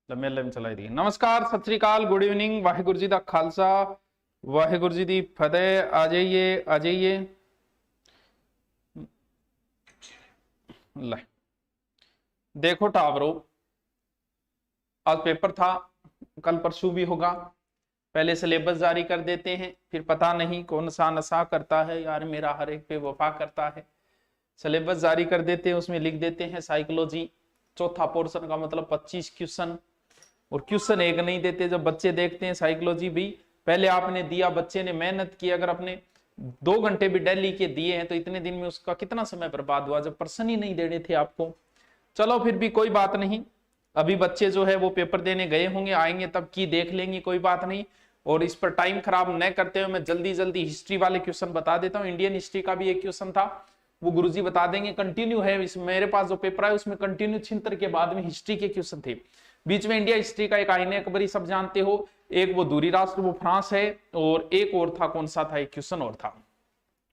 लम्बे लम्बे चलाई दी। नमस्कार, सत श्री अकाल, गुड इवनिंग, वाहिगुरु जी दा खालसा वाहिगुरु जी दी फतेह। आ जाइए आ जाइए। ले देखो टावरो, आज पेपर था, कल परसों भी होगा। पहले सिलेबस जारी कर देते हैं, फिर पता नहीं कौन सा नशा करता है यार, मेरा हर एक पे वफा करता है। सिलेबस जारी कर देते हैं, उसमें लिख देते हैं साइकोलॉजी चौथा पोर्शन का मतलब 25 क्वेश्चन, और क्वेश्चन एक नहीं देते। जब बच्चे देखते हैं साइकोलॉजी भी पहले आपने दिया, बच्चे ने मेहनत की, अगर अपने 2 घंटे भी डेली के दिए हैं तो इतने दिन में उसका कितना समय बर्बाद हुआ जब प्रश्न ही नहीं देने थे आपको। चलो फिर भी कोई बात नहीं, अभी बच्चे जो है वो पेपर देने गए होंगे, आएंगे तब की देख लेंगे, कोई बात नहीं। और इस पर टाइम खराब न करते हुए मैं जल्दी जल्दी हिस्ट्री वाले क्वेश्चन बता देता हूँ। इंडियन हिस्ट्री का भी एक क्वेश्चन था, वो गुरुजी बता देंगे। कंटिन्यू है इस मेरे पास जो पेपर है उसमें कंटिन्यू छिंतर के बाद में हिस्ट्री के क्वेश्चन थे। बीच में इंडिया हिस्ट्री का एक आईने अकबरी सब जानते हो, एक वो दूरी राष्ट्र वो फ्रांस है, और एक और था, कौन सा था, एक क्वेश्चन और था,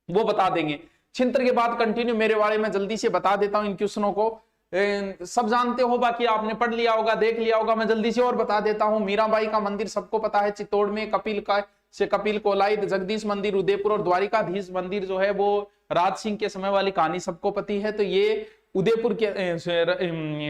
वो बता देंगे। छिंतर के बाद कंटिन्यू मेरे वाले में जल्दी से बता देता हूं इन क्वेश्चनों को। सब जानते हो, बाकी आपने पढ़ लिया होगा, देख लिया होगा, मैं जल्दी से और बता देता हूं। मीराबाई का मंदिर सबको पता है, चित्तौड़ में। कपिल का से कपिल कोलाइद, जगदीश मंदिर उदयपुर, और द्वारिकाधीश मंदिर जो है वो राज सिंह के समय वाली कहानी सबको पती है। तो ये उदयपुर के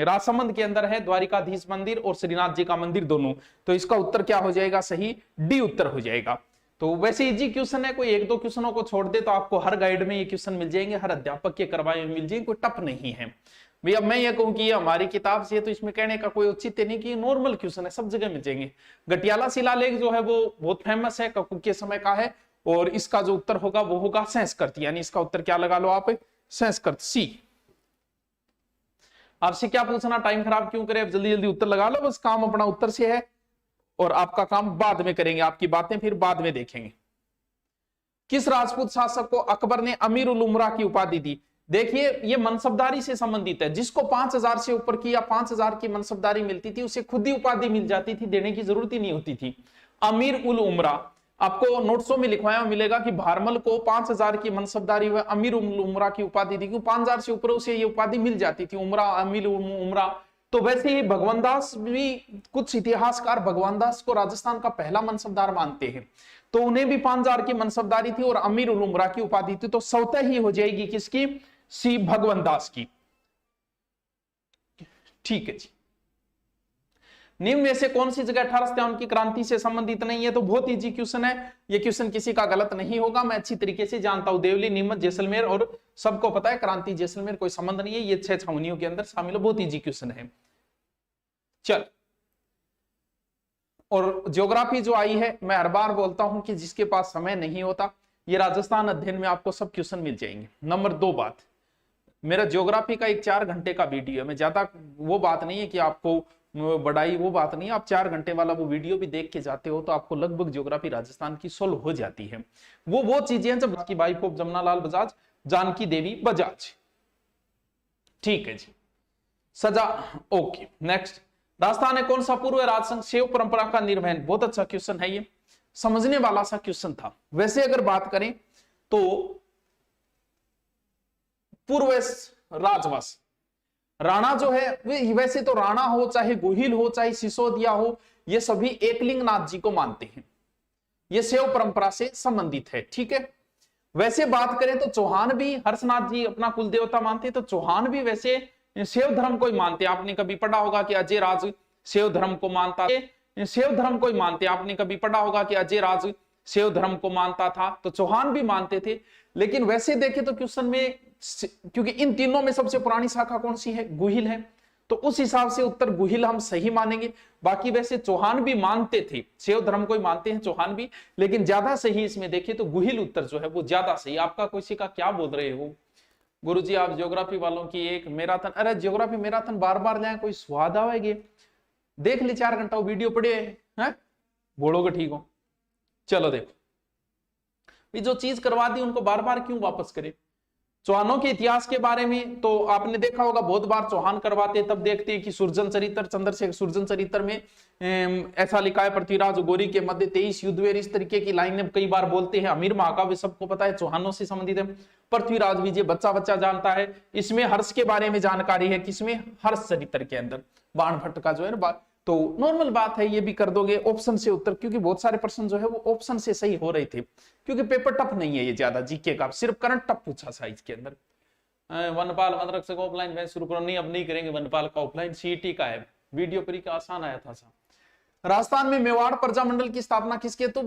राजसमंद के अंदर है द्वारिकाधीश मंदिर और श्रीनाथ जी का मंदिर दोनों। तो इसका उत्तर क्या हो जाएगा, सही डी उत्तर हो जाएगा। तो वैसे इजी क्वेश्चन है, कोई एक दो क्वेश्चनों को छोड़ दे तो आपको हर गाइड में ये क्वेश्चन मिल जाएंगे, हर अध्यापक के करवाए में मिल जाएंगे, कोई टफ नहीं है भैया। मैं ये कहूं कि ये हमारी किताब से है तो इसमें कहने का कोई औचित्य नहीं कि नॉर्मल क्वेश्चन है, सब जगह मिल जाएंगे। गटियाला शिलालेख जो है वो बहुत फेमस है, ककुक के समय का है, और इसका जो उत्तर होगा वो होगा संस्कृत, यानी इसका उत्तर क्या लगा लो आप, संस्कृत, सी। आपसे क्या पूछना, टाइम खराब क्यों करे, जल्दी जल्दी उत्तर लगा लो, बस काम अपना उत्तर से है, और आपका काम बाद में करेंगे, आपकी बातें फिर बाद में देखेंगे। किस राजपूत शासक को अकबर ने अमीर उल उमरा की उपाधि दी? देखिए ये मनसबदारी से संबंधित है, जिसको 5000 से ऊपर की या 5000 की मनसबदारी मिलती थी उसे खुद ही उपाधि मिल जाती थी, देने की जरूरत ही नहीं होती थी। अमीर उल उमरा, आपको नोट्सों में लिखवाया मिलेगा कि भारमल को 5000 की मनसबदारी व अमीर उल उमरा की उपाधि दी, क्यों 5000 से ऊपर उसे ये उपाधि मिल जाती थी, उमरा, अमीर उमरा। तो वैसे ही भगवान दास भी, कुछ इतिहासकार भगवान दास को राजस्थान का पहला मनसबदार मानते हैं, तो उन्हें भी 5000 की मनसबदारी थी और अमीर उल उमरा की उपाधि थी। तो स्वतः ही हो जाएगी किसकी, सी भगवान दास की। ठीक है जी। निम्न में से कौन सी जगह 1857 की क्रांति से संबंधित नहीं है? तो बहुत इजी क्वेश्चन है, ये क्वेश्चन किसी का गलत नहीं होगा, मैं अच्छी तरीके से जानता हूं। देवली, नीमच, जैसलमेर, और सबको पता है क्रांति जैसलमेर कोई संबंध नहीं है, ये 6 छावनियों के अंदर शामिल है, बहुत इजी क्वेश्चन है। चल, और ज्योग्राफी जो आई है, मैं हर बार बोलता हूं कि जिसके पास समय नहीं होता, ये राजस्थान अध्ययन में आपको सब क्वेश्चन मिल जाएंगे। नंबर 2 बात, मेरा ज्योग्राफी का एक 4 घंटे का वीडियो है, मैं ज्यादा वो बात नहीं है कि आपको बढ़ाई, वो बात नहीं, आप 4 घंटे वाला वो वीडियो भी देख के जाते हो तो आपको लगभग ज्योग्राफी राजस्थान की सोल्व हो जाती है। वो चीजें हैं जब की वाइफ ऑफ जमुनालाल बजाज, जानकी देवी बजाज। ठीक है जी, सजा, ओके। नेक्स्ट, राजस्थान में कौन सा पूर्व राजसंघ शैव परंपरा का निर्वहन? बहुत अच्छा क्वेश्चन है, ये समझने वाला सा क्वेश्चन था। वैसे अगर बात करें तो पूर्व राजवंश, राणा जो है, वैसे तो राणा हो चाहे गोहिल हो चाहे सिसोदिया हो, ये सभी एकलिंग नाथ जी को मानते हैं, ये शैव परंपरा से संबंधित है। ठीक है, वैसे बात करें तो चौहान भी, हर्षनाथ जी अपना कुल देवता मानते हैं, तो चौहान भी वैसे शैव धर्म को ही मानते हैं। आपने कभी पढ़ा होगा कि अजय राज शैव धर्म को मानता, शैव धर्म को ही मानते हैं। आपने कभी पढ़ा होगा कि अजय राज शैव धर्म को मानता था, तो चौहान भी मानते थे। लेकिन वैसे देखें तो क्वेश्चन में, क्योंकि इन तीनों में सबसे पुरानी शाखा कौन सी है, गुहिल है, तो उस हिसाब से उत्तर गुहिल हम सही मानेंगे। बाकी वैसे चौहान भी मानते थे, शैव धर्म को ही मानते हैं चौहान भी, लेकिन ज्यादा सही इसमें देखें तो गुहिल उत्तर जो है वो ज्यादा सही। आपका किसी का क्या बोल रहे हो गुरुजी, आप ज्योग्राफी वालों की एक मैराथन, अरे ज्योग्राफी मैराथन बार बार जाए, कोई स्वाद आवेगी? देख ले 4 घंटा वो वीडियो पड़े हैं, बोलोगे ठीक हो। चलो देखो, जो चीज करवा दी उनको बार बार क्यों वापस करे। चौहानों के इतिहास के बारे में तो आपने देखा होगा, बहुत बार चौहान करवाते, तब देखते हैं कि सुरजन चरित्र, चंद्रशेखर सुरजन चरित्र में ऐसा लिखा है, पृथ्वीराज गौरी के मध्य 23 युद्ध हुए, इस तरीके की लाइन कई बार बोलते हैं। अमीर महाकाव्य सबको पता है चौहानों से संबंधित है। पृथ्वीराज विजय बच्चा बच्चा जानता है। इसमें हर्ष के बारे में जानकारी है, किसमें, हर्ष चरित्र के अंदर बाण भट्ट का जो है तो नॉर्मल बात है, ये भी कर दोगे ऑप्शन से उत्तर, क्योंकि बहुत सारे प्रश्न जो है वो ऑप्शन से सही हो रहे थे, क्योंकि पेपर टफ नहीं है ये ज्यादा जीके का, सिर्फ करंट टफ पूछा था इसके अंदर। वनपाल मदरक ऑफलाइन बैच शुरू करो, नहीं अब नहीं करेंगे वनपाल का ऑफलाइन, सीईटी का है, वीडियो परीक्षा आसान आया था सा। राजस्थान में मेवाड़ प्रजामंडल की स्थापना किसके, तो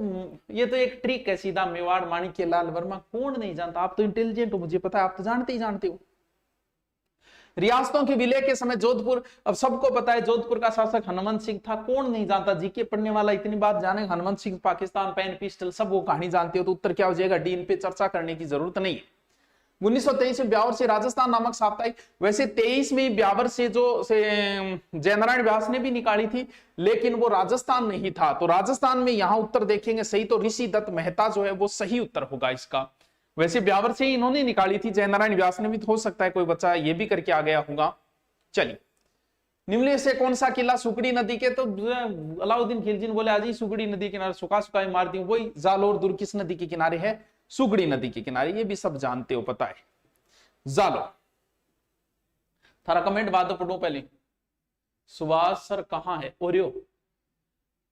ये तो एक ट्रिक है सीधा, मेवाड़ माणिक्य लाल वर्मा, कौन नहीं जानता, आप तो इंटेलिजेंट हो मुझे पता है, आप तो जानते ही जानते हो। रियासतों के विलय के समय जोधपुर, अब सबको पता है जोधपुर का शासक हनुमंत सिंह था, कौन नहीं जानता, जीके पढ़ने वाला इतनी बात जाने, हनुमंत सिंह पाकिस्तान पेन पिस्टल सब वो कहानी जानते हो, तो उत्तर क्या हो जाएगा डी, इन पे चर्चा करने की जरूरत नहीं है। 1923 में ब्यावर से राजस्थान नामक साप्ताहिक, वैसे 23 में ब्यावर से जो जयनारायण व्यास ने भी निकाली थी, लेकिन वो राजस्थान नहीं था, तो राजस्थान में यहां उत्तर देखेंगे सही तो ऋषि दत्त मेहता जो है वो सही उत्तर होगा इसका। वैसे ब्यावर से ही इन्होंने निकाली थी, जयनारायण व्यास ने भी, हो सकता है कोई बच्चा ये भी करके आ गया होगा। चलिए, निम्नलिखित से कौन सा किला सुकड़ी नदी के, तो अलाउद्दीन खिलजी ने बोले आज सुकड़ी नदी किनारे सुखा सुखा मार दी, वही जालोर दुर्ग किस नदी के किनारे है, सुगड़ी नदी के किनारे, ये भी सब जानते हो पता है। जालो थारा कमेंट बाद पढ़ो पहले, सुभाष सर कहां है, ओरियो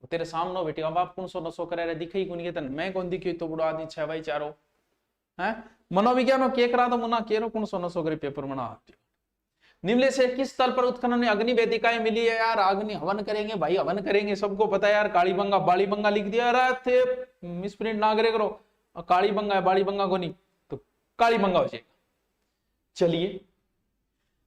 तेरे सामने बेटी, अब आप कौन सो नसो करे दिखे ही कौन तन, मैं कौन दिखी तो बुढ़ा आदमी 6 बाई 4 है, मनोविज्ञान के करा तो मुना केरो कौन सो नसो करे पेपर बना आती। निम्नलिखित से किस स्थल पर उत्खनन में अग्नि वेदिकाएं मिली है, यार अग्नि हवन करेंगे भाई, हवन करेंगे, सबको पता है यार, कालीबंगा बालीबंगा लिख दिया, अरे थे मिसप्रिंट ना करे करो, कालीबंगा है बालीबंगा को नहीं, तो कालीबंगा हो जाएगा। चलिए,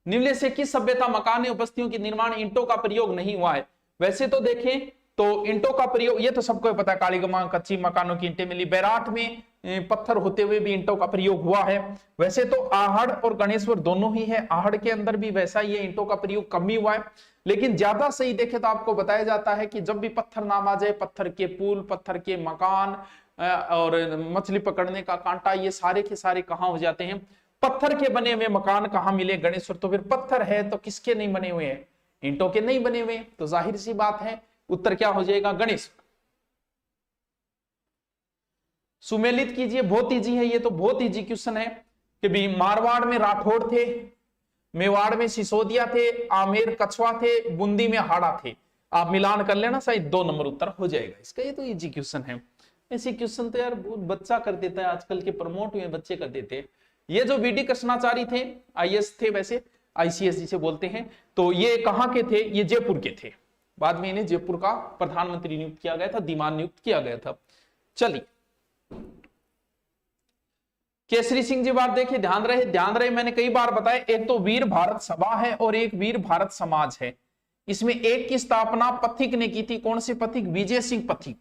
निम्नलिखित से किस सभ्यता मकान उपस्थितियों के निर्माण ईंटों का प्रयोग नहीं हुआ है, वैसे तो देखें तो ईंटों का प्रयोग ये तो सबको पता है, कालीबंगा कच्ची मकानों की ईंटें मिली, बैराट में पत्थर होते हुए भी ईंटों का प्रयोग हुआ है। वैसे तो आहड़ और गणेश्वर दोनों ही है, आहड़ के अंदर भी वैसा ही ईंटों का प्रयोग कम ही हुआ है, लेकिन ज्यादा सही देखे तो आपको बताया जाता है कि जब भी पत्थर नाम आ जाए, पत्थर के पुल, पत्थर के मकान और मछली पकड़ने का कांटा, ये सारे के सारे कहां हो जाते हैं, पत्थर के बने हुए मकान कहां मिले, गणेश्वर। तो फिर पत्थर है तो किसके नहीं बने हुए हैं, ईंटों के नहीं बने हुए, तो जाहिर सी बात है उत्तर क्या हो जाएगा, गणेश। सुमेलित कीजिए, बहुत इजी है ये, तो बहुत इजी क्वेश्चन है कि भी मारवाड़ में राठौड़ थे, मेवाड़ में सिसोदिया थे, आमेर कछुआ थे, बूंदी में हाड़ा थे, आप मिलान कर लेना, सही 2 नंबर उत्तर हो जाएगा इसका, ये तो इजी क्वेश्चन है। ऐसे क्वेश्चन तो यार बच्चा कर देता है, आजकल के प्रमोट हुए बच्चे कर देते हैं। ये जो वीडी कृष्णाचारी थे, आईएएस थे, वैसे आईसीएस जिसे बोलते हैं, तो ये कहां के थे, ये जयपुर के थे, बाद में इन्हें जयपुर का प्रधानमंत्री नियुक्त किया गया था, दीवान नियुक्त किया गया था। चलिए, केसरी सिंह जी बात देखिए, ध्यान रहे मैंने कई बार बताया, एक तो वीर भारत सभा है और एक वीर भारत समाज है, इसमें एक की स्थापना पथिक ने की थी, कौन से पथिक, विजय सिंह पथिक।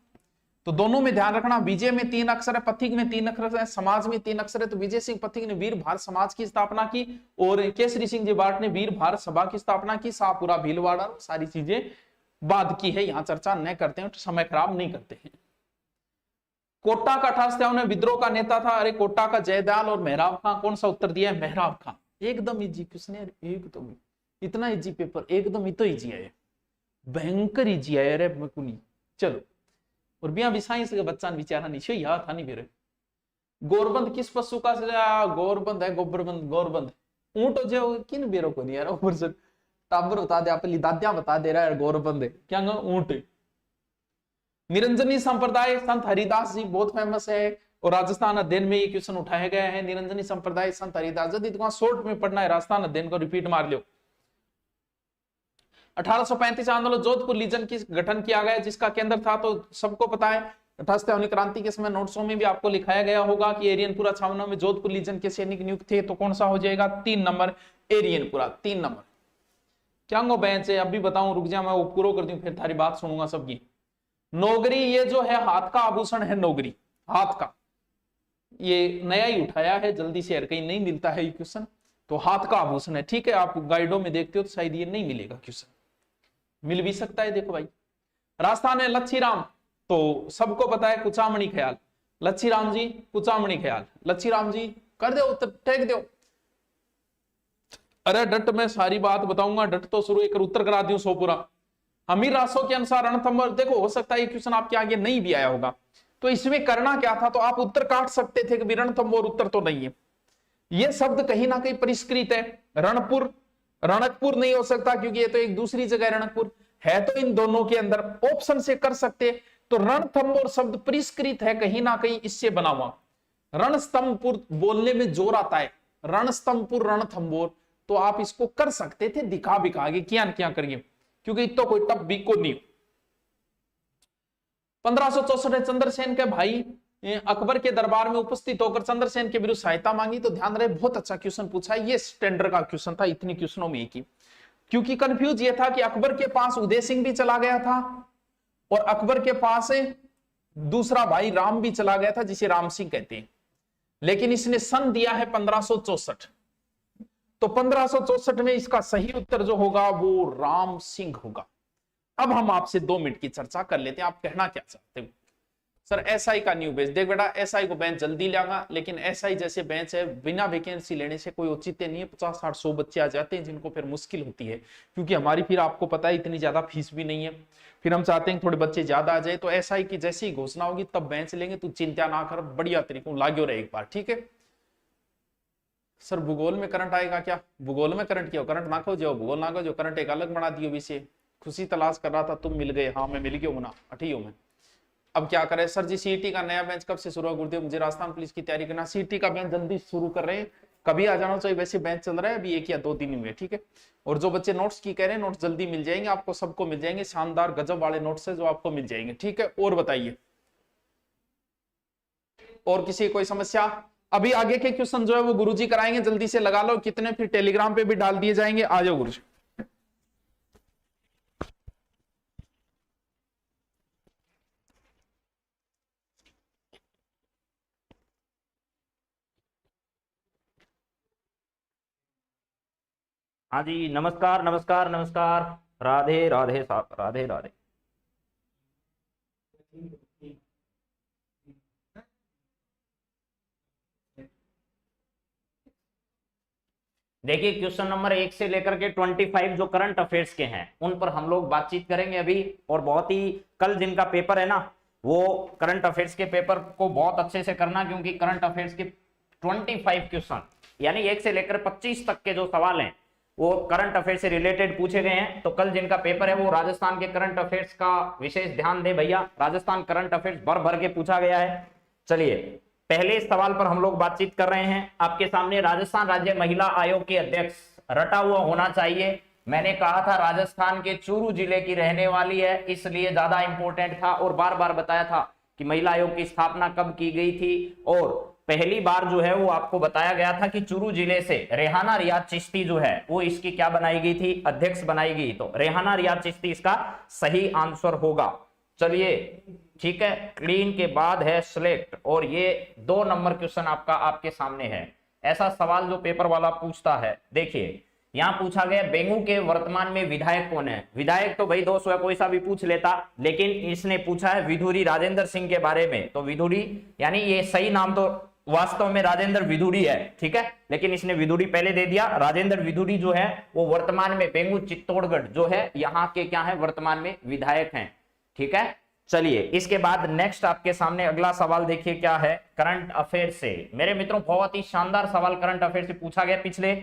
तो दोनों में ध्यान रखना, विजय में 3 अक्षर है, पथिक में 3 अक्षर है, समाज में 3 अक्षर है, तो विजय सिंह पथिक ने वीर भारत समाज की स्थापना की और केसरी सिंह जी बार्ट ने वीर भारत सभा की स्थापना की। शाहपुरा भीलवाड़ा सारी चीजें बाद की है, यहां चर्चा न करते हैं, तो समय खराब नहीं करते हैं। कोटा का 58वें विद्रोह का नेता था, अरे कोटा का जयदयाल और मेहराब खां, कौन सा उत्तर दिया है, मेहराब खां। एकदम इजी क्वेश्चन है, एकदम इतना इजी पेपर, एकदम ही तो इजी है, भयंकर इजी है, अरे मकुनी। चलो, और बिया भी साइंस का बच्चा बेचारा नीचे याद था नहीं फिर। गोरबंद किस पशु का, गोरबंद है गोबरबंद, गोरबंद ऊंट जो किन बेरो को नहीं यार, ऊपर से टाबर बता दे, अपनी दादिया बता दे रहा है, गोरबंद है क्या, ऊंट। निरंजनी संप्रदाय, संत हरिदास जी बहुत फेमस है, और राजस्थान अध्ययन में ये क्वेश्चन उठाया गया है, निरंजनी संप्रदाय संत हरिदास। यदि तुम्हारा शॉर्ट में पढ़ना है राजस्थान अध्ययन को रिपीट मार लो। 1835 आंदोलन जोधपुर लीजन की गठन किया गया, जिसका केंद्र था तो सबको पता है, 28 क्रांति के समय नोट्सों में भी आपको लिखाया गया होगा कि एरियनपुरा छावनी में जोधपुर लीजन के सैनिक नियुक्त थे, तो कौन सा हो जाएगा, 3 नंबर एरियनपुरा, 3 नंबर। क्या बेंच है, अभी बताऊं, रुक जा मैं वो पूरा कर दूं, फिर थारी बात सुनूंगा सबकी। नौगरी, ये जो है हाथ का आभूषण है, नौगरी हाथ का, ये नया ही उठाया है, जल्दी से कहीं नहीं मिलता है ये क्वेश्चन, तो हाथ का आभूषण है, ठीक है। आप गाइडों में देखते हो तो शायद ये नहीं मिलेगा क्वेश्चन, मिल भी सकता है। देखो भाई, राजस्थान है लच्छी राम, तो सबको पता है कुचामणी ख्याल, लच्छी राम जी कुचामणी ख्याल, लच्छी राम जी कर दो उत्तर, टेक दो। अरे डट, मैं सारी बात बताऊंगा, डट तो शुरू एक उत्तर करा दूं 100 पूरा। अमीर रासो के अनुसार रणथंभौर, देखो हो सकता है ये क्वेश्चन आपके आगे नहीं भी आया होगा, तो इसमें करना क्या था, तो आप उत्तर काट सकते थे कि रणथंभौर उत्तर तो नहीं है, ये शब्द कहीं ना कहीं परिष्कृत है। रणपुर, रणकपुर नहीं हो सकता क्योंकि ये तो एक दूसरी जगह है रणकपुर। है तो इन दोनों के अंदर, ऑप्शन से कर सकते। तो रणथंबोर शब्द परिष्कृत है कहीं ना कहीं इससे बना हुआ। रणस्तंभपुर बोलने में जोर आता है, रणस्तंभपुर रणथंबोर, तो आप इसको कर सकते थे, दिखा भी कहा क्या करिए, क्योंकि तो कोई टप भी को नहीं। 1564 चंद्रसेन के भाई अकबर के दरबार में उपस्थित होकर चंद्रसेन के विरुद्ध सहायता मांगी। तो ध्यान रहे, बहुत अच्छा क्वेश्चन पूछा है, ये स्टैंडर्ड का क्वेश्चन था, इतने क्वेश्चनों में एक ही। क्योंकि कंफ्यूज ये था कि अकबर के पास उदय सिंह भी चला गया था और अकबर के पास दूसरा भाई राम भी चला गया था, जिसे राम सिंह कहते हैं, लेकिन इसने सन दिया है 1564। तो 1564 में इसका सही उत्तर जो होगा वो राम सिंह होगा। अब हम आपसे 2 मिनट की चर्चा कर लेते हैं, आप कहना क्या चाहते हो। सर एसआई का न्यू बेंच, देख बेटा एसआई को बेंच जल्दी लाऊंगा, लेकिन एसआई जैसे बेंच है बिना वैकेंसी लेने से कोई औचित्य नहीं है। 50, 60, 100 बच्चे आ जाते हैं जिनको फिर मुश्किल होती है, क्योंकि हमारी फिर आपको पता है इतनी ज्यादा फीस भी नहीं है। फिर हम चाहते हैं थोड़े बच्चे ज्यादा आ जाए, तो एसआई की जैसे ही घोषणा होगी तब बेंच लेंगे, तू चिंता ना कर, बढ़िया तरीकों लागो रहे एक बार, ठीक है। सर भूगोल में करंट आएगा क्या? भूगोल में करंट क्या हो, करंट ना खो जाओ, भूगोल ना खो जो, करंट एक अलग बना दियो विषय। खुशी तलाश कर रहा था, तुम मिल गए। हाँ मैं मिल गया हूं ना, अठियो में। अब क्या करें सर जी, सीईटी का नया बेंच कब से शुरू होगा? गुरुदेव मुझे राजस्थान पुलिस की तैयारी करना, सीईटी का बेंच जल्दी शुरू कर रहे हैं, कभी आ जाना चाहिए, वैसे बेंच चल रहा है अभी 1 या 2 दिन हुए, ठीक है। और जो बच्चे नोट्स की कह रहे हैं, नोट्स जल्दी मिल जाएंगे आपको, सबको मिल जाएंगे, शानदार गजब वाले नोट्स है जो आपको मिल जाएंगे, ठीक है। और बताइए, और किसी कोई समस्या? अभी आगे के क्वेश्चन जो है वो गुरुजी कराएंगे, जल्दी से लगा लो, कितने फिर टेलीग्राम पे भी डाल दिए जाएंगे, आ जाओ गुरुजी। हाँ जी, नमस्कार नमस्कार नमस्कार, राधे राधे साहब, राधे राधे। देखिए क्वेश्चन नंबर 1 से लेकर के 25 जो करंट अफेयर्स के हैं उन पर हम लोग बातचीत करेंगे अभी। और बहुत ही कल जिनका पेपर है ना, वो करंट अफेयर्स के पेपर को बहुत अच्छे से करना, क्योंकि करंट अफेयर्स के 25 क्वेश्चन यानी 1 से लेकर 25 तक के जो सवाल हैं वो करंट अफेयर से रिलेटेड पूछे गए हैं। तो कल जिनका पेपर है वो राजस्थान के करंट अफेयर्स का विशेष ध्यान दे भैया, राजस्थान करंट अफेयर्स भर भर के पूछा गया है। चलिए पहले सवाल पर हम लोग बातचीत कर रहे हैं। आपके सामने राजस्थान राज्य महिला आयोग के अध्यक्ष रटा हुआ होना चाहिए। मैंने कहा था राजस्थान के चूरू जिले की रहने वाली है, इसलिए ज्यादा इंपॉर्टेंट था, और बार बार बताया था कि महिला आयोग की स्थापना कब की गई थी। और पहली बार जो है वो आपको बताया गया था कि चूरू जिले से रेहाना रियाज चिश्ती जो है वो इसकी क्या बनाई गई थी, अध्यक्ष बनाई गई। तो रेहाना रियाज चिश्ती इसका सही आंसर होगा। चलिए ठीक है, क्लीन के बाद है सिलेक्ट, और ये 2 नंबर क्वेश्चन आपका आपके सामने है। ऐसा सवाल जो पेपर वाला पूछता है, देखिए यहां पूछा गया बेंगू के वर्तमान में विधायक कौन है। विधायक तो भाई दोस्त कोई सा भी पूछ लेता, लेकिन इसने पूछा है विधुरी राजेंद्र सिंह के बारे में। तो विधुरी यानी ये सही नाम तो वास्तव में राजेंद्र विधुरी है, ठीक है, लेकिन इसने विधुरी पहले दे दिया। राजेंद्र विधुरी जो है वो वर्तमान में बेंगू चित्तौड़गढ़ जो है यहाँ के क्या है, वर्तमान में विधायक हैं, ठीक है। चलिए इसके बाद नेक्स्ट आपके सामने अगला सवाल देखिए क्या है, करंट अफेयर से। मेरे मित्रों बहुत ही शानदार सवाल करंट अफेयर से पूछा गया पिछले।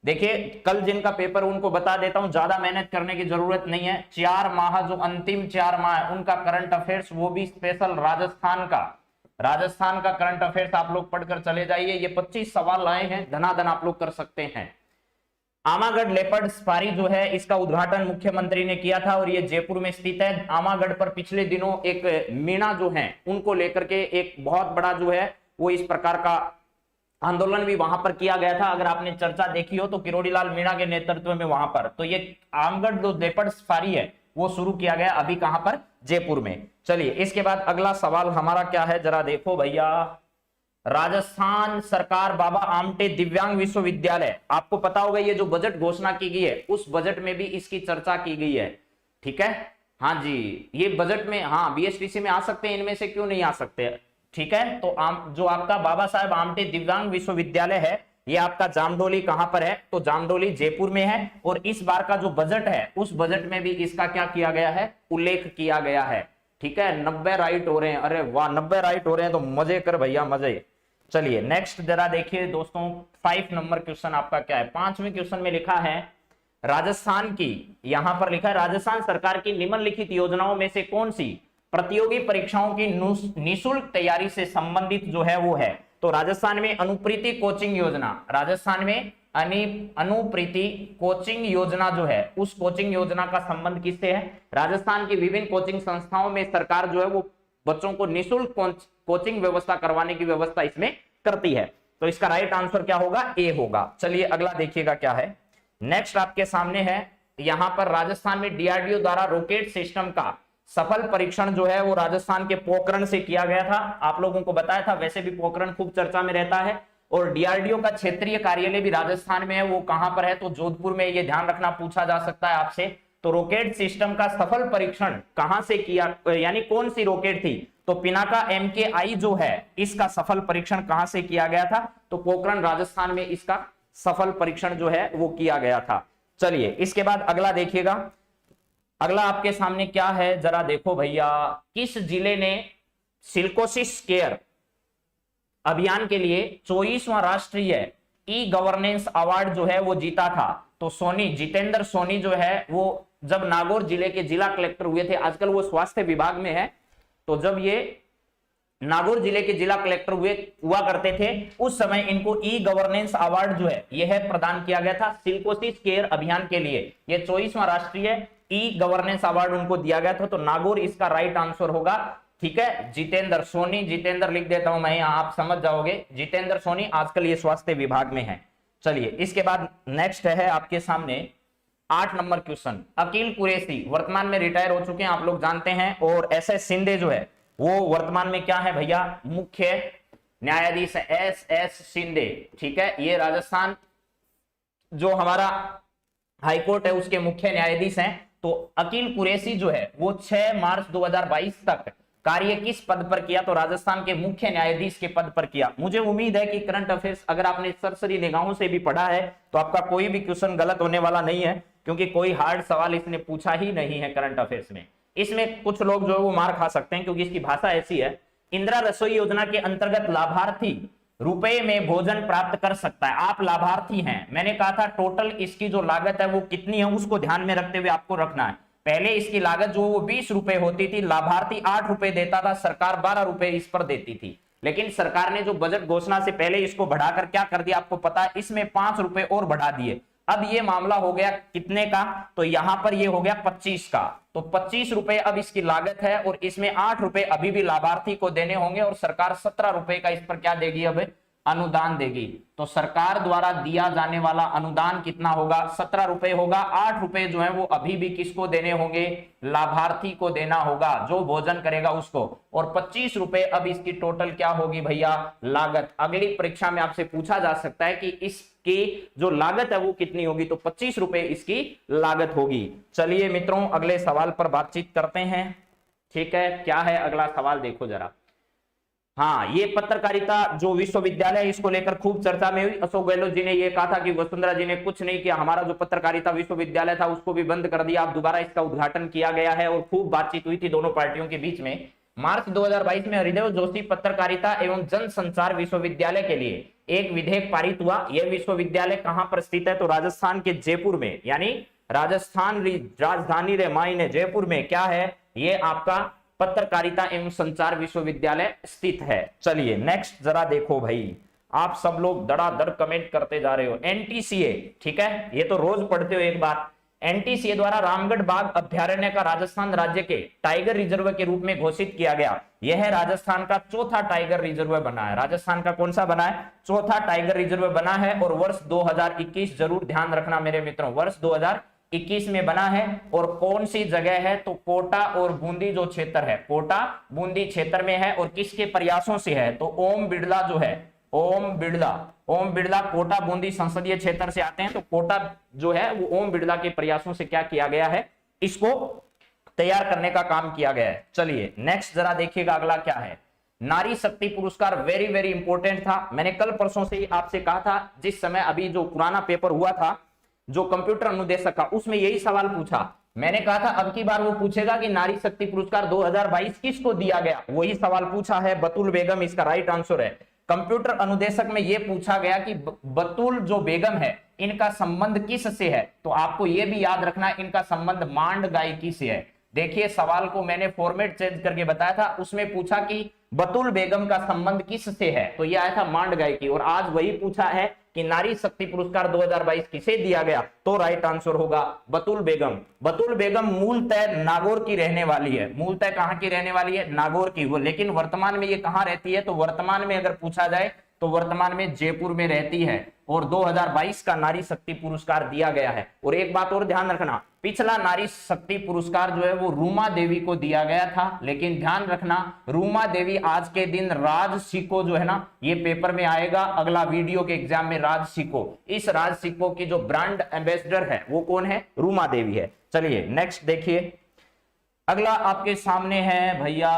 देखिए कल जिनका पेपर उनको बता देता हूं, ज्यादा मेहनत करने की जरूरत नहीं है। 4 माह जो अंतिम 4 माह है उनका करंट अफेयर्स, वो भी स्पेशल राजस्थान का करंट अफेयर्स आप लोग पढ़कर चले जाइए। ये 25 सवाल आए हैं, धनाधन आप लोग कर सकते हैं। आमागढ़ लेपर्ड सफारी जो है इसका उद्घाटन मुख्यमंत्री ने किया था, और ये जयपुर में स्थित है। आमागढ़ पर पिछले दिनों एक मीणा जो है उनको लेकर के एक बहुत बड़ा जो है वो इस प्रकार का आंदोलन भी वहां पर किया गया था। अगर आपने चर्चा देखी हो तो किरोड़ीलाल मीणा के नेतृत्व में वहां पर, तो ये आमगढ़ जो लेपर्ड सफारी है वो शुरू किया गया अभी कहां पर, जयपुर में। चलिए इसके बाद अगला सवाल हमारा क्या है जरा देखो भैया। राजस्थान सरकार बाबा आमटे दिव्यांग विश्वविद्यालय, आपको पता होगा ये जो बजट घोषणा की गई है उस बजट में भी इसकी चर्चा की गई है, ठीक है। हाँ जी, ये बजट में, हाँ बीएसटीसी में आ सकते हैं, इनमें से क्यों नहीं आ सकते, ठीक है। तो जो आपका बाबा साहेब आमटे दिव्यांग विश्वविद्यालय है ये आपका जामडोली कहां पर है, तो जामडोली जयपुर में है। और इस बार का जो बजट है उस बजट में भी इसका क्या किया गया है, उल्लेख किया गया है, ठीक है। 90 राइट हो रहे हैं, अरे वाह 90 राइट हो रहे हैं, तो मजे कर भैया मजे। चलिए नेक्स्ट जरा देखिए दोस्तों, 5 नंबर क्वेश्चन आपका क्या है। 5वें क्वेश्चन में लिखा है राजस्थान की, यहां पर लिखा है राजस्थान सरकार की निम्नलिखित योजनाओं में से कौन सी प्रतियोगी परीक्षाओं की निशुल्क तैयारी से संबंधित जो है वो है। तो राजस्थान में अनुप्रीति कोचिंग योजना, राजस्थान में अनुप्रीति कोचिंग योजना जो है, उस कोचिंग योजना का संबंध किससे है? राजस्थान की विभिन्न कोचिंग संस्थाओं में सरकार जो है वो बच्चों को निःशुल्क कोचिंग व्यवस्था करवाने की व्यवस्था इसमें करती है। तो इसका राइट आंसर क्या होगा? ए होगा। चलिए अगला देखिएगा क्या है। नेक्स्ट आपके सामने है, यहां पर राजस्थान में डीआरडीओ द्वारा रॉकेट सिस्टम का सफल परीक्षण जो है वो राजस्थान के पोखरण से किया गया था। आप लोगों को बताया था, वैसे भी पोखरण खूब चर्चा में रहता है और डीआरडीओ का क्षेत्रीय कार्यालय भी राजस्थान में है। वो कहां पर है? तो जोधपुर में। ये ध्यान रखना, पूछा जा सकता है आपसे। तो रॉकेट सिस्टम का सफल परीक्षण कहां से किया, यानी कौन सी रॉकेट थी? तो पिनाका MKI जो है, इसका सफल परीक्षण कहां से किया गया था? तो पोखरण राजस्थान में इसका सफल परीक्षण जो है वो किया गया था। चलिए इसके बाद अगला देखिएगा। अगला आपके सामने क्या है जरा देखो भैया, किस जिले ने सिल्कोसिस केयर अभियान के लिए 24वां राष्ट्रीय ई गवर्नेंस अवार्ड जो है वो जीता था? तो सोनी, जितेंद्र सोनी जो है वो जब नागौर जिले के जिला कलेक्टर हुए थे, आजकल वो स्वास्थ्य विभाग में है, तो जब ये नागौर जिले के जिला कलेक्टर हुआ करते थे उस समय इनको ई गवर्नेंस अवार्ड जो है यह प्रदान किया गया था सिल्कोसिस केयर अभियान के लिए। ये 24वां राष्ट्रीय ई गवर्नेंस अवार्ड उनको दिया गया था। तो नागौर इसका राइट आंसर होगा। ठीक है, जितेंद्र सोनी, जितेंद्र लिख देता हूं मैं यहां, आप समझ जाओगे। जितेंद्र सोनी आजकल ये स्वास्थ्य विभाग में है। चलिए इसके बाद नेक्स्ट है आपके सामने 8 नंबर क्वेश्चन। अकील कुरैशी वर्तमान में रिटायर हो चुके हैं, आप लोग जानते हैं, और SS शिंदे जो है वो वर्तमान में क्या है भैया? मुख्य न्यायाधीश है, SS शिंदे। ठीक है, ये राजस्थान जो हमारा हाईकोर्ट है उसके मुख्य न्यायाधीश हैं। तो अकील कुरैशी जो है वो 6 मार्च 2022 तक कार्य किस पद पर किया? तो राजस्थान के मुख्य न्यायाधीश के पद पर किया। मुझे उम्मीद है कि करंट अफेयर्स अगर आपने सरसरी निगाहों से भी पढ़ा है तो आपका कोई भी क्वेश्चन गलत होने वाला नहीं है, क्योंकि कोई हार्ड सवाल इसने पूछा ही नहीं है करंट अफेयर्स में। इसमें कुछ लोग जो है वो मार खा सकते हैं क्योंकि इसकी भाषा ऐसी है। इंदिरा रसोई योजना के अंतर्गत लाभार्थी रुपए में भोजन प्राप्त कर सकता है। आप लाभार्थी हैं, मैंने कहा था टोटल इसकी जो लागत है वो कितनी है उसको ध्यान में रखते हुए आपको रखना है। पहले इसकी लागत जो वो 20 रुपए होती थी, लाभार्थी 8 रुपए देता था, सरकार 12 रुपए इस पर देती थी। लेकिन सरकार ने जो बजट घोषणा से पहले इसको बढ़ाकर क्या कर दिया आपको पता है? इसमें 5 रुपए और बढ़ा दिए। अब ये मामला हो गया कितने का? तो यहां पर ये हो गया 25 का। तो 25 रुपए अब इसकी लागत है और इसमें 8 रुपए अभी भी लाभार्थी को देने होंगे और सरकार 17 रुपए का इस पर क्या देगी? अब अनुदान देगी। तो सरकार द्वारा दिया जाने वाला अनुदान कितना होगा? 17 रुपए होगा। 8 रुपए जो है वो अभी भी किसको देने होंगे? लाभार्थी को देना होगा, जो भोजन करेगा उसको। और 25 रुपए अब इसकी टोटल क्या होगी भैया? लागत। अगली परीक्षा में आपसे पूछा जा सकता है कि इसकी जो लागत है वो कितनी होगी? तो 25 रुपए इसकी लागत होगी। चलिए मित्रों अगले सवाल पर बातचीत करते हैं। ठीक है, क्या है अगला सवाल देखो जरा। हाँ, ये पत्रकारिता जो विश्वविद्यालय इसको लेकर खूब चर्चा में हुई। अशोक गहलोत जी ने ये कहा था कि वसुंधरा जी ने कुछ नहीं किया, हमारा जो पत्रकारिता विश्वविद्यालय था उसको भी बंद कर दिया, अब दोबारा इसका उद्घाटन किया गया है और खूब बातचीत हुई थी दोनों पार्टियों के बीच में। मार्च 2022 में हरिदेव जोशी पत्रकारिता एवं जनसंचार विश्वविद्यालय के लिए एक विधेयक पारित हुआ। यह विश्वविद्यालय कहां पर स्थित है? तो राजस्थान के जयपुर में, यानी राजस्थान राजधानी रे मायने जयपुर में क्या है? ये आपका पत्रकारिता एवं संचार विश्वविद्यालय स्थित है। चलिए नेक्स्ट जरा देखो भाई, आप सब लोग धड़ाधड़ कमेंट करते जा रहे हो। NTCA, ठीक है, ये तो रोज पढ़ते हो एक बार। NTCA द्वारा रामगढ़ बाघ अभ्यारण्य का राजस्थान राज्य के टाइगर रिजर्व के रूप में घोषित किया गया। यह राजस्थान का चौथा टाइगर रिजर्व बना है। राजस्थान का कौन सा बना है? चौथा टाइगर रिजर्व बना है। और वर्ष 2021 जरूर ध्यान रखना मेरे मित्रों, वर्ष 2021 में बना है। और कौन सी जगह है? तो कोटा और बूंदी जो क्षेत्र है, कोटा बूंदी क्षेत्र में है। और किसके प्रयासों से है? तो ओम बिड़ला जो है, ओम बिड़ला कोटा बूंदी संसदीय क्षेत्र से आते हैं। तो कोटा जो है वो ओम बिड़ला के प्रयासों से क्या किया गया है? इसको तैयार करने का काम किया गया है। चलिए नेक्स्ट जरा देखिएगा अगला क्या है। नारी शक्ति पुरस्कार वेरी वेरी इंपॉर्टेंट था। मैंने कल परसों से ही आपसे कहा था, जिस समय अभी जो पुराना पेपर हुआ था जो कंप्यूटर अनुदेशक का, उसमें यही सवाल पूछा। मैंने कहा था अब की बार वो पूछेगा कि नारी शक्ति पुरस्कार 2022 किसको दिया गया, वही सवाल पूछा है। बतुल बेगम इसका राइट आंसर है। कंप्यूटर अनुदेशक में यह पूछा गया कि बतुल जो बेगम है इनका संबंध किससे है? तो आपको यह भी याद रखना है इनका संबंध मांड गायकी से है। देखिए सवाल को मैंने फॉर्मेट चेंज करके बताया था, उसमें पूछा कि बतुल बेगम का संबंध किससे है, तो यह आया था मांड गायकी। और आज वही पूछा है कि नारी शक्ति पुरस्कार 2022 किसे दिया गया, तो राइट आंसर होगा बतुल बेगम। बतुल बेगम मूलतः नागौर की रहने वाली है। मूलतः कहां की रहने वाली है? नागौर की। वो लेकिन वर्तमान में ये कहां रहती है? तो वर्तमान में अगर पूछा जाए तो वर्तमान में जयपुर में रहती है और 2022 का नारी शक्ति पुरस्कार दिया गया है। और एक बात और ध्यान रखना, पिछला नारी शक्ति पुरस्कार जो है वो रूमा देवी को दिया गया था, लेकिन ध्यान रखना रूमा देवी आज के दिन राज सिको जो है ना, ये पेपर में आएगा अगला वीडियो के एग्जाम में, राज सिको। इस राज सिको की जो ब्रांड एम्बेसडर है वो कौन है? रूमा देवी है। चलिए नेक्स्ट देखिए, अगला आपके सामने है भैया,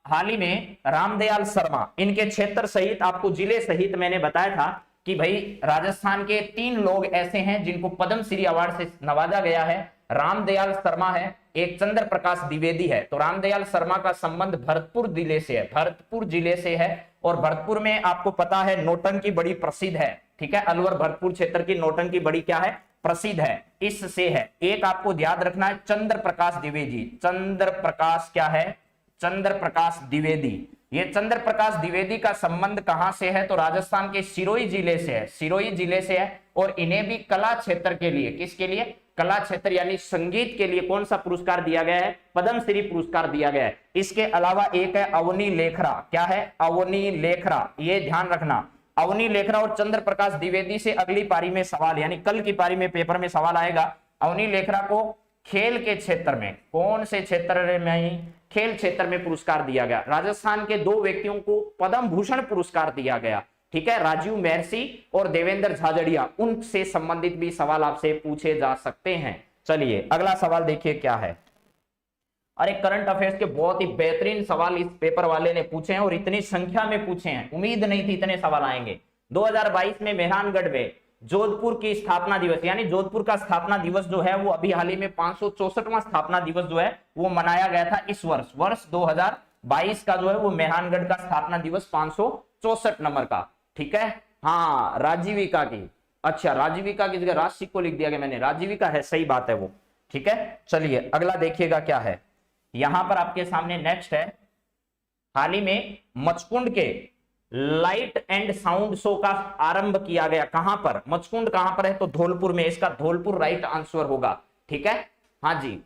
हाल ही में रामदयाल शर्मा, इनके क्षेत्र सहित आपको जिले सहित मैंने बताया था कि भाई राजस्थान के 3 लोग ऐसे हैं जिनको पद्मश्री अवार्ड से नवाजा गया है। रामदयाल शर्मा है, एक चंद्र प्रकाश द्विवेदी है। तो रामदयाल शर्मा का संबंध भरतपुर जिले से है, भरतपुर जिले से है। और भरतपुर में आपको पता है नौटंकी बड़ी प्रसिद्ध है, ठीक है, अलवर भरतपुर क्षेत्र की नौटंकी बड़ी क्या है? प्रसिद्ध है, इससे है। एक आपको याद रखना है चंद्र प्रकाश द्विवेदी। चंद्र प्रकाश क्या है? चंद्र प्रकाश द्विवेदी। ये चंद्र प्रकाश द्विवेदी का संबंध कहां से है? तो राजस्थान के सिरोही जिले से है, सिरोही जिले से है। और इन्हें भी कला क्षेत्र के लिए, किसके लिए? कला क्षेत्र यानी संगीत के लिए कौन सा पुरस्कार दिया गया है? पद्मश्री पुरस्कार दिया गया है। इसके अलावा एक है अवनी लेखरा। क्या है? अवनी लेखरा, ये ध्यान रखना। अवनी लेखरा और चंद्र प्रकाश द्विवेदी से अगली पारी में सवाल, यानी कल की पारी में पेपर में सवाल आएगा। अवनी लेखरा को खेल के क्षेत्र में, कौन से क्षेत्र में? खेल क्षेत्र में पुरस्कार दिया गया। राजस्थान के 2 व्यक्तियों को पद्म भूषण पुरस्कार दिया गया, ठीक है, राजीव महर्षि और देवेंद्र झाझड़िया। उनसे संबंधित भी सवाल आपसे पूछे जा सकते हैं। चलिए अगला सवाल देखिए क्या है। अरे करंट अफेयर्स के बहुत ही बेहतरीन सवाल इस पेपर वाले ने पूछे हैं और इतनी संख्या में पूछे हैं, उम्मीद नहीं थी इतने सवाल आएंगे। 2022 में मेहरानगढ़ में जोधपुर की स्थापना दिवस, यानी जोधपुर का स्थापना दिवस जो है वो अभी हाल ही में 564वां स्थापना दिवस जो है वो मनाया गया था इस वर्ष 2022 का जो है वो मेहरानगढ़ का स्थापना दिवस 564 नंबर का, ठीक है। हाँ राजीविका की, अच्छा राजीविका की जगह राजसिक को लिख दिया गया मैंने, राजीविका है, सही बात है वो, ठीक है। चलिए अगला देखिएगा क्या है, यहां पर आपके सामने नेक्स्ट है, हाल ही में मचकुंड के लाइट एंड साउंड शो का आरंभ किया गया। कहां पर? मचकुंड कहां पर है? तो धौलपुर में, इसका धौलपुर राइट आंसर होगा, ठीक है। हाँ जी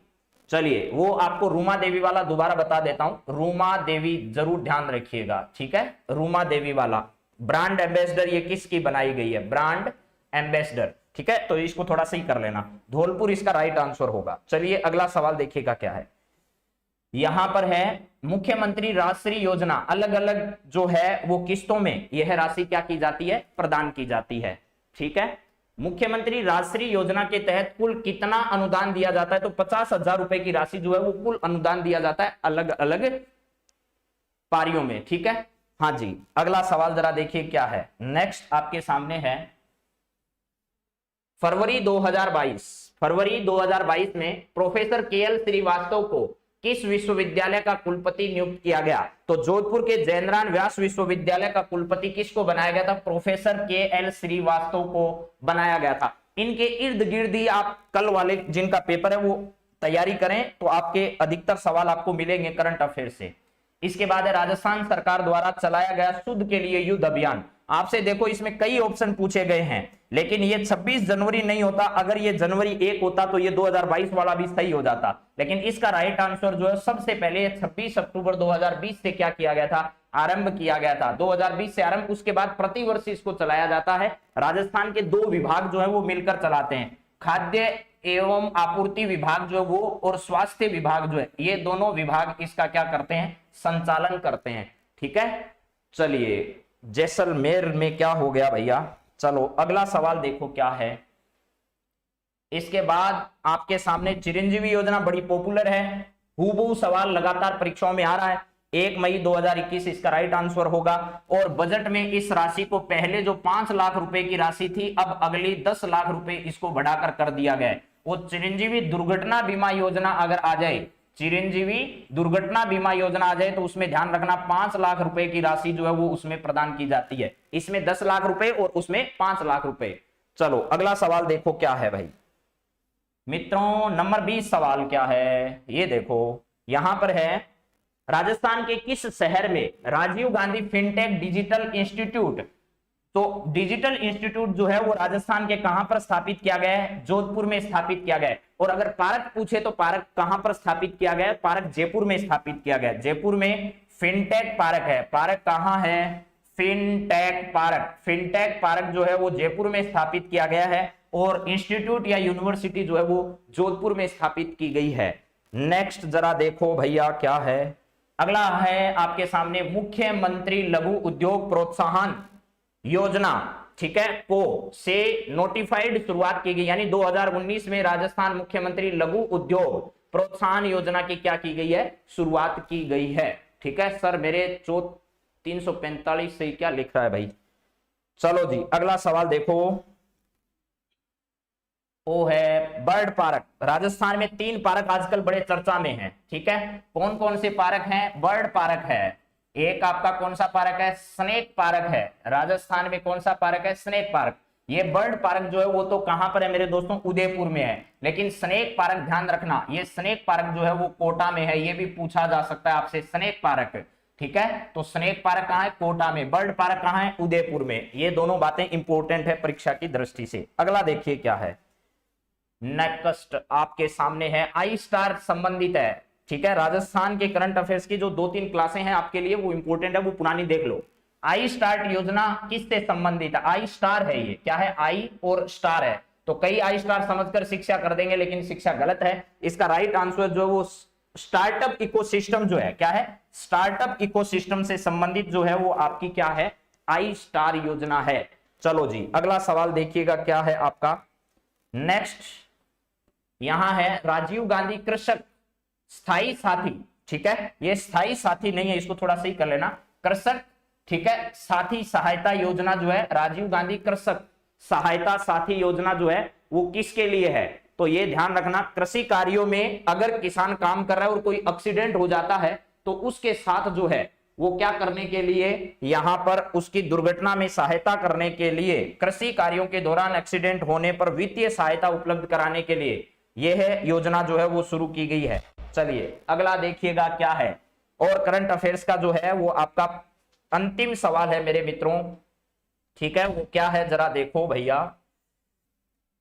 चलिए वो आपको रूमा देवी वाला दोबारा बता देता हूं, रूमा देवी जरूर ध्यान रखिएगा, ठीक है। रूमा देवी वाला ब्रांड एम्बेसडर ये किसकी बनाई गई है? ब्रांड एम्बेसडर, ठीक है, तो इसको थोड़ा सही कर लेना, धौलपुर इसका राइट आंसर होगा। चलिए अगला सवाल देखिएगा क्या है, यहां पर है मुख्यमंत्री राजश्री योजना, अलग अलग जो है वो किस्तों में यह राशि क्या की जाती है? प्रदान की जाती है, ठीक है। मुख्यमंत्री राजश्री योजना के तहत कुल कितना अनुदान दिया जाता है? तो 50,000 रुपए की राशि जो है वो कुल अनुदान दिया जाता है अलग अलग पारियों में, ठीक है। हाँ जी अगला सवाल जरा देखिए क्या है, नेक्स्ट आपके सामने है फरवरी 2022 में प्रोफेसर केएल श्रीवास्तव को किस विश्वविद्यालय का कुलपति नियुक्त किया गया? तो जोधपुर के जयेंद्रनाथ व्यास विश्वविद्यालय का कुलपति किसको बनाया गया था? प्रोफेसर केएल श्रीवास्तव को बनाया गया था। इनके इर्द गिर्द ही आप कल वाले जिनका पेपर है वो तैयारी करें तो आपके अधिकतर सवाल आपको मिलेंगे करंट अफेयर से। इसके बाद है राजस्थान सरकार द्वारा चलाया गया शुद्ध के लिए युद्ध अभियान। आपसे देखो इसमें कई ऑप्शन पूछे गए हैं, लेकिन ये 26 जनवरी नहीं होता, अगर ये जनवरी 1 होता तो ये 2022 वाला भी सही हो जाता, लेकिन इसका राइट आंसर जो है सबसे पहले 26 अक्टूबर 2020 से क्या किया गया था? आरंभ किया गया था, 2020 से आरंभ। उसके बाद प्रतिवर्ष इसको चलाया जाता है। राजस्थान के 2 विभाग जो है वो मिलकर चलाते हैं, खाद्य एवं आपूर्ति विभाग जो वो और स्वास्थ्य विभाग जो है, ये दोनों विभाग इसका क्या करते हैं? संचालन करते हैं, ठीक है। चलिए जैसलमेर में क्या हो गया भैया, चलो अगला सवाल देखो क्या है। इसके बाद आपके सामने चिरंजीवी योजना बड़ी पॉपुलर है, हूबहू सवाल लगातार परीक्षाओं में आ रहा है। 1 मई 2021 इसका राइट आंसर होगा। और बजट में इस राशि को पहले जो 5 लाख रुपए की राशि थी अब अगली 10 लाख रुपए इसको बढ़ाकर कर दिया गया है। वो चिरंजीवी दुर्घटना बीमा योजना अगर आ जाए, चिरंजीवी दुर्घटना बीमा योजना आ जाए तो उसमें ध्यान रखना 5 लाख रुपए की राशि जो है वो उसमें प्रदान की जाती है। इसमें 10 लाख रुपए और उसमें 5 लाख रुपए। चलो अगला सवाल देखो क्या है भाई मित्रों। नंबर 20 सवाल क्या है ये देखो, यहां पर है राजस्थान के किस शहर में Rajiv Gandhi fintech digital institute. तो डिजिटल इंस्टीट्यूट जो है वो राजस्थान के कहां पर स्थापित किया गया है? जोधपुर में स्थापित किया गया है। और अगर पार्क पूछे तो पार्क कहां पर स्थापित किया गया है? पार्क जयपुर में स्थापित किया गया है। जयपुर में फिनटेक पार्क है। पार्क कहां है? Fintech park. फिनटेक पार्क जो है वो जयपुर में स्थापित किया गया है और इंस्टीट्यूट या यूनिवर्सिटी जो है वो जोधपुर में स्थापित की गई है। नेक्स्ट जरा देखो भैया क्या है अगला है आपके सामने, मुख्यमंत्री लघु उद्योग प्रोत्साहन योजना, ठीक है, को से नोटिफाइड शुरुआत की गई, यानी 2019 में राजस्थान मुख्यमंत्री लघु उद्योग प्रोत्साहन योजना की क्या की गई है? शुरुआत की गई है। ठीक है सर मेरे 345 से क्या लिख रहा है भाई। चलो जी अगला सवाल देखो, वो है बर्ड पार्क। राजस्थान में 3 पार्क आजकल बड़े चर्चा में हैं। ठीक है, कौन कौन से पार्क हैं? बर्ड पार्क है, एक आपका कौन सा पार्क है? स्नेक पार्क है। राजस्थान में कौन सा पार्क है? Snake park. ये बर्ड पार्क जो है वो तो कहां पर है मेरे दोस्तों? उदयपुर में है। लेकिन स्नेक पार्क ध्यान रखना, ये स्नेक पार्क जो है वो कोटा में है। ये भी पूछा जा सकता है आपसे, स्नेक पार्क। ठीक है, तो स्नेक पार्क कहां है? कोटा में। बर्ड पार्क कहां है? उदयपुर में। ये दोनों बातें इंपॉर्टेंट है परीक्षा की दृष्टि से। अगला देखिए क्या है, नेक्स्ट आपके सामने है आई स्टार संबंधित है। ठीक है, राजस्थान के करंट अफेयर्स की जो 2-3 क्लासें हैं आपके लिए वो इंपॉर्टेंट है, वो पुरानी देख लो। आई स्टार योजना किससे संबंधित है? आई स्टार है, ये क्या है? आई और स्टार है। तो कई आई स्टार समझकर शिक्षा कर देंगे, लेकिन शिक्षा गलत है। इसका राइट आंसर जो है वो स्टार्टअप इकोसिस्टम जो है, क्या है? स्टार्टअप इकोसिस्टम से संबंधित जो है वो आपकी क्या है? आई स्टार योजना है। चलो जी अगला सवाल देखिएगा क्या है आपका। नेक्स्ट यहां है राजीव गांधी कृषक स्थायी साथी। ठीक है, ये स्थायी साथी नहीं है, इसको थोड़ा सही कर लेना, कृषक। ठीक है, साथी सहायता योजना जो है राजीव गांधी कृषक सहायता साथी योजना जो है वो किसके लिए है? तो ये ध्यान रखना, कृषि कार्यों में अगर किसान काम कर रहा है और कोई एक्सीडेंट हो जाता है तो उसके साथ जो है वो क्या करने के लिए, यहां पर उसकी दुर्घटना में सहायता करने के लिए, कृषि कार्यों के दौरान एक्सीडेंट होने पर वित्तीय सहायता उपलब्ध कराने के लिए यह योजना जो है वो शुरू की गई है। चलिए अगला देखिएगा क्या है, और करंट अफेयर्स का जो है वो आपका अंतिम सवाल है मेरे मित्रों। ठीक है, वो क्या है जरा देखो भैया,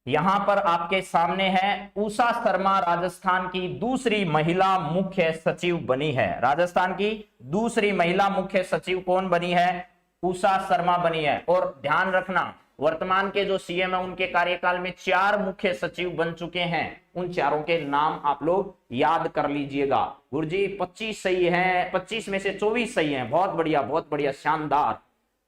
यहां पर आपके सामने है उषा शर्मा राजस्थान की दूसरी महिला मुख्य सचिव बनी है। राजस्थान की दूसरी महिला मुख्य सचिव कौन बनी है? उषा शर्मा बनी है। और ध्यान रखना वर्तमान के जो सीएम है उनके कार्यकाल में 4 मुख्य सचिव बन चुके हैं। उन चारों के नाम आप लोग याद कर लीजिएगा। गुरुजी 25 सही है, 25 में से 24 सही है। बहुत बढ़िया शानदार।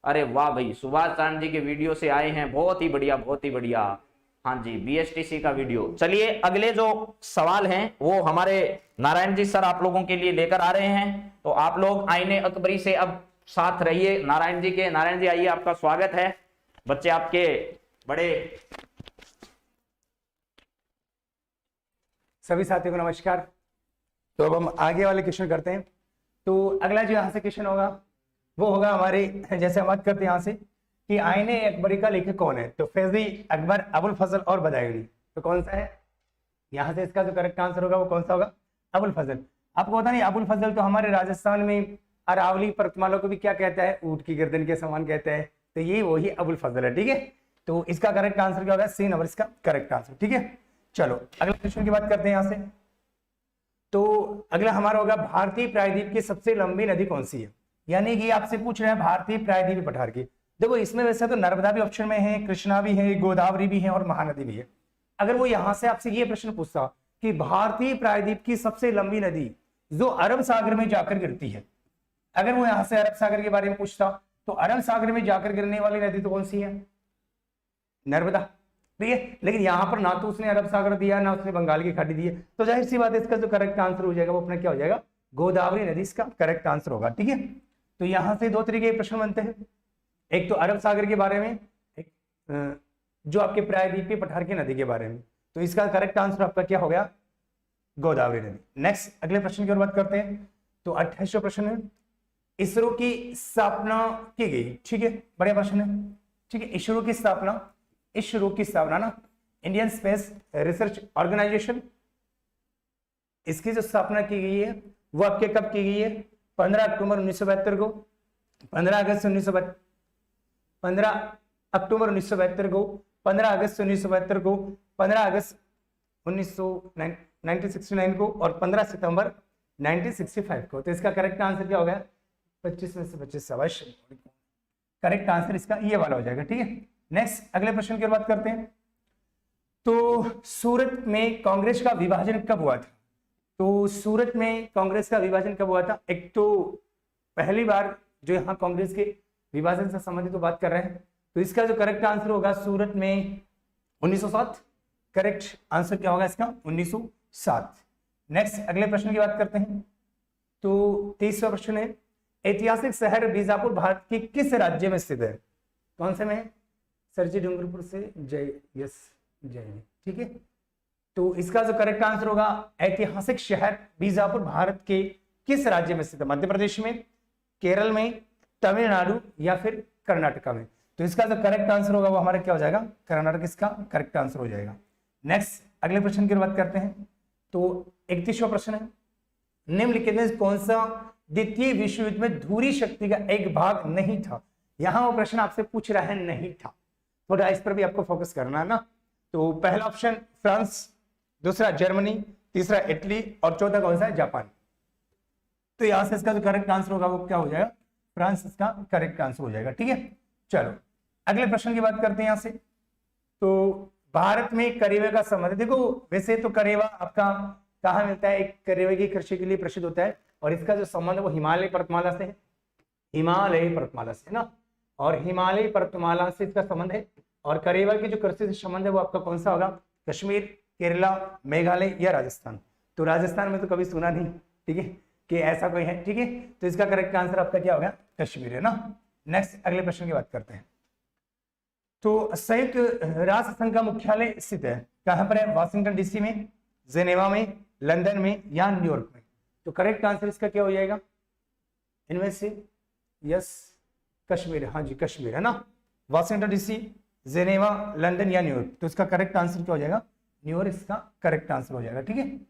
अरे वाह भाई, सुभाष चंद्र जी के वीडियो से आए हैं, बहुत ही बढ़िया। हाँ जी, बीएसटीसी का वीडियो। चलिए अगले जो सवाल हैं वो हमारे नारायण जी सर आप लोगों के लिए लेकर आ रहे हैं, तो आप लोग आईने अकबरी से अब साथ रहिए नारायण जी के। नारायण जी आइए, आपका स्वागत है। बच्चे आपके बड़े। सभी साथियों को नमस्कार। तो अब हम आगे वाले क्वेश्चन करते हैं। तो अगला जो यहाँ से क्वेश्चन होगा वो होगा हमारे, जैसे हम बात करते हैं यहाँ से कि आईने अकबरी का लेखक कौन है, तो फैजी, अकबर, अबुल फजल और बदायूनी। तो कौन सा है यहाँ से? इसका जो करेक्ट आंसर होगा वो कौन सा होगा? अबुल फजल। आपको पता नहीं, अबुल फजल तो हमारे राजस्थान में अरावली पर्वतमाला को भी क्या कहता है? ऊंट की गर्दन के समान कहता है। तो ये वही अबुल फजल है। ठीक है, तो इसका करेक्ट आंसर क्या होगा? सी नंबर इसका करेक्ट आंसर। ठीक है, चलो अगले क्वेश्चन की बात करते हैं यहाँ से। तो अगला हमारा होगा भारतीय प्रायद्वीप की सबसे लंबी नदी कौन सी है? यानी कि आपसे पूछ रहे हैं भारतीय प्रायद्वीप पठार की। देखो इसमें वैसे तो नर्मदा भी ऑप्शन में है, कृष्णा भी है, गोदावरी भी है और महानदी भी है। अगर वो यहां से आपसे ये प्रश्न पूछता कि भारतीय प्रायद्वीप की सबसे लंबी नदी जो अरब सागर में जाकर गिरती है, अगर वो यहां से अरब सागर के बारे में पूछता तो अरब सागर में जाकर गिरने वाली नदी तो कौन सी है? नर्मदा। ठीक है, लेकिन यहां पर ना तो उसने अरब सागर दिया ना उसने बंगाल की खाड़ी दी है, तो जाहिर सी बात है इसका जो करेक्ट आंसर हो जाएगा वो अपना क्या हो जाएगा? गोदावरी नदी इसका करेक्ट आंसर होगा। ठीक है, तो यहां से 2 तरीके के प्रश्न बनते हैं, एक तो अरब सागर के बारे में, एक जो आपके प्रायद्वीपीय पठार की नदी के बारे में। तो इसका करेक्ट आंसर आपका क्या हो गया? गोदावरी नदी। नेक्स्ट अगले प्रश्न की ओर बात करते हैं। तो 28वां प्रश्न है, इसरो की स्थापना की गई। ठीक है, बढ़िया प्रश्न है। ठीक है, इसरो की स्थापना इसरो की स्थापना ना, इंडियन स्पेस रिसर्च ऑर्गेनाइजेशन, इसकी जो स्थापना की गई है वो आपके कब की गई है? 15 अक्टूबर 1972 को, 15 अगस्त 1972, 15 अक्टूबर 1972 को, 15 अगस्त 1972 को, 15 अगस्त 1969 को और 15 सितंबर 1965 को। तो इसका करेक्ट आंसर क्या हो गया? 25 में से 25 शाबाश। करेक्ट आंसर इसका ये वाला हो जाएगा। ठीक है, नेक्स्ट अगले प्रश्न की बात करते हैं। तो सूरत में कांग्रेस का विभाजन कब हुआ था? तो सूरत में कांग्रेस का विभाजन कब हुआ था? एक तो पहली बार जो यहाँ कांग्रेस के विभाजन से संबंधित तो बात कर रहे हैं, तो इसका जो करेक्ट आंसर होगा सूरत में 1907। करेक्ट आंसर क्या होगा इसका? 1907। नेक्स्ट अगले प्रश्न की बात करते हैं। तो 23वां प्रश्न है, ऐतिहासिक शहर बीजापुर भारत के किस राज्य में स्थित है? कौन से में है? सरजी डूंगरपुर से जय, यस जय। ठीक है, तो इसका जो करेक्ट आंसर होगा ऐतिहासिक शहर बीजापुर भारत के किस राज्य में स्थित है? मध्य प्रदेश में, केरल में, तमिलनाडु या फिर कर्नाटका में? तो इसका जो करेक्ट आंसर होगा वो हमारा क्या हो जाएगा? कर्नाटक इसका करेक्ट आंसर हो जाएगा। नेक्स्ट अगले प्रश्न की बात करते हैं। तो 31वां प्रश्न है, निम्नलिखित में कौन सा द्वितीय विश्व युद्ध में धुरी शक्ति का एक भाग नहीं था? यहां वो प्रश्न आपसे पूछ रहा है नहीं था, थोड़ा इस पर भी आपको फोकस करना है ना। तो पहला ऑप्शन फ्रांस, दूसरा जर्मनी, तीसरा इटली और चौथा कौन सा है? जापान। तो यहां से इसका जो करेक्ट आंसर होगा वो क्या हो जाएगा? फ्रांस इसका करेक्ट आंसर हो जाएगा। ठीक है, चलो अगले प्रश्न की बात करते हैं यहां से। तो भारत में करेवे का संबंध, देखो वैसे तो करेवा आपका कहाँ मिलता है? एक करेवे की कृषि के लिए प्रसिद्ध होता है और इसका जो संबंध है वो हिमालय पर्वतमाला से है, हिमालय पर्वतमाला से ना, और हिमालय पर्वतमाला से इसका संबंध है। और करेवा की जो कृषि से संबंध है वो आपका कौन सा होगा? कश्मीर, केरला, मेघालय या राजस्थान? तो राजस्थान में तो कभी सुना नहीं, ठीक है, कि ऐसा कोई है। ठीक है, तो इसका करेक्ट आंसर आपका क्या होगा? कश्मीर है ना। नेक्स्ट अगले प्रश्न की बात करते हैं। तो संयुक्त राष्ट्र संघ का मुख्यालय स्थित है कहां पर है? वाशिंगटन डीसी में, जेनेवा में, लंदन में या न्यूयॉर्क में? तो करेक्ट आंसर इसका क्या हो जाएगा इनमें से? यस कश्मीर, हाँ जी कश्मीर है ना। वाशिंगटन डीसी, जेनेवा, लंदन या न्यूयॉर्क? तो इसका करेक्ट आंसर क्या हो जाएगा? न्यूयॉर्क इसका करेक्ट आंसर हो जाएगा। ठीक है,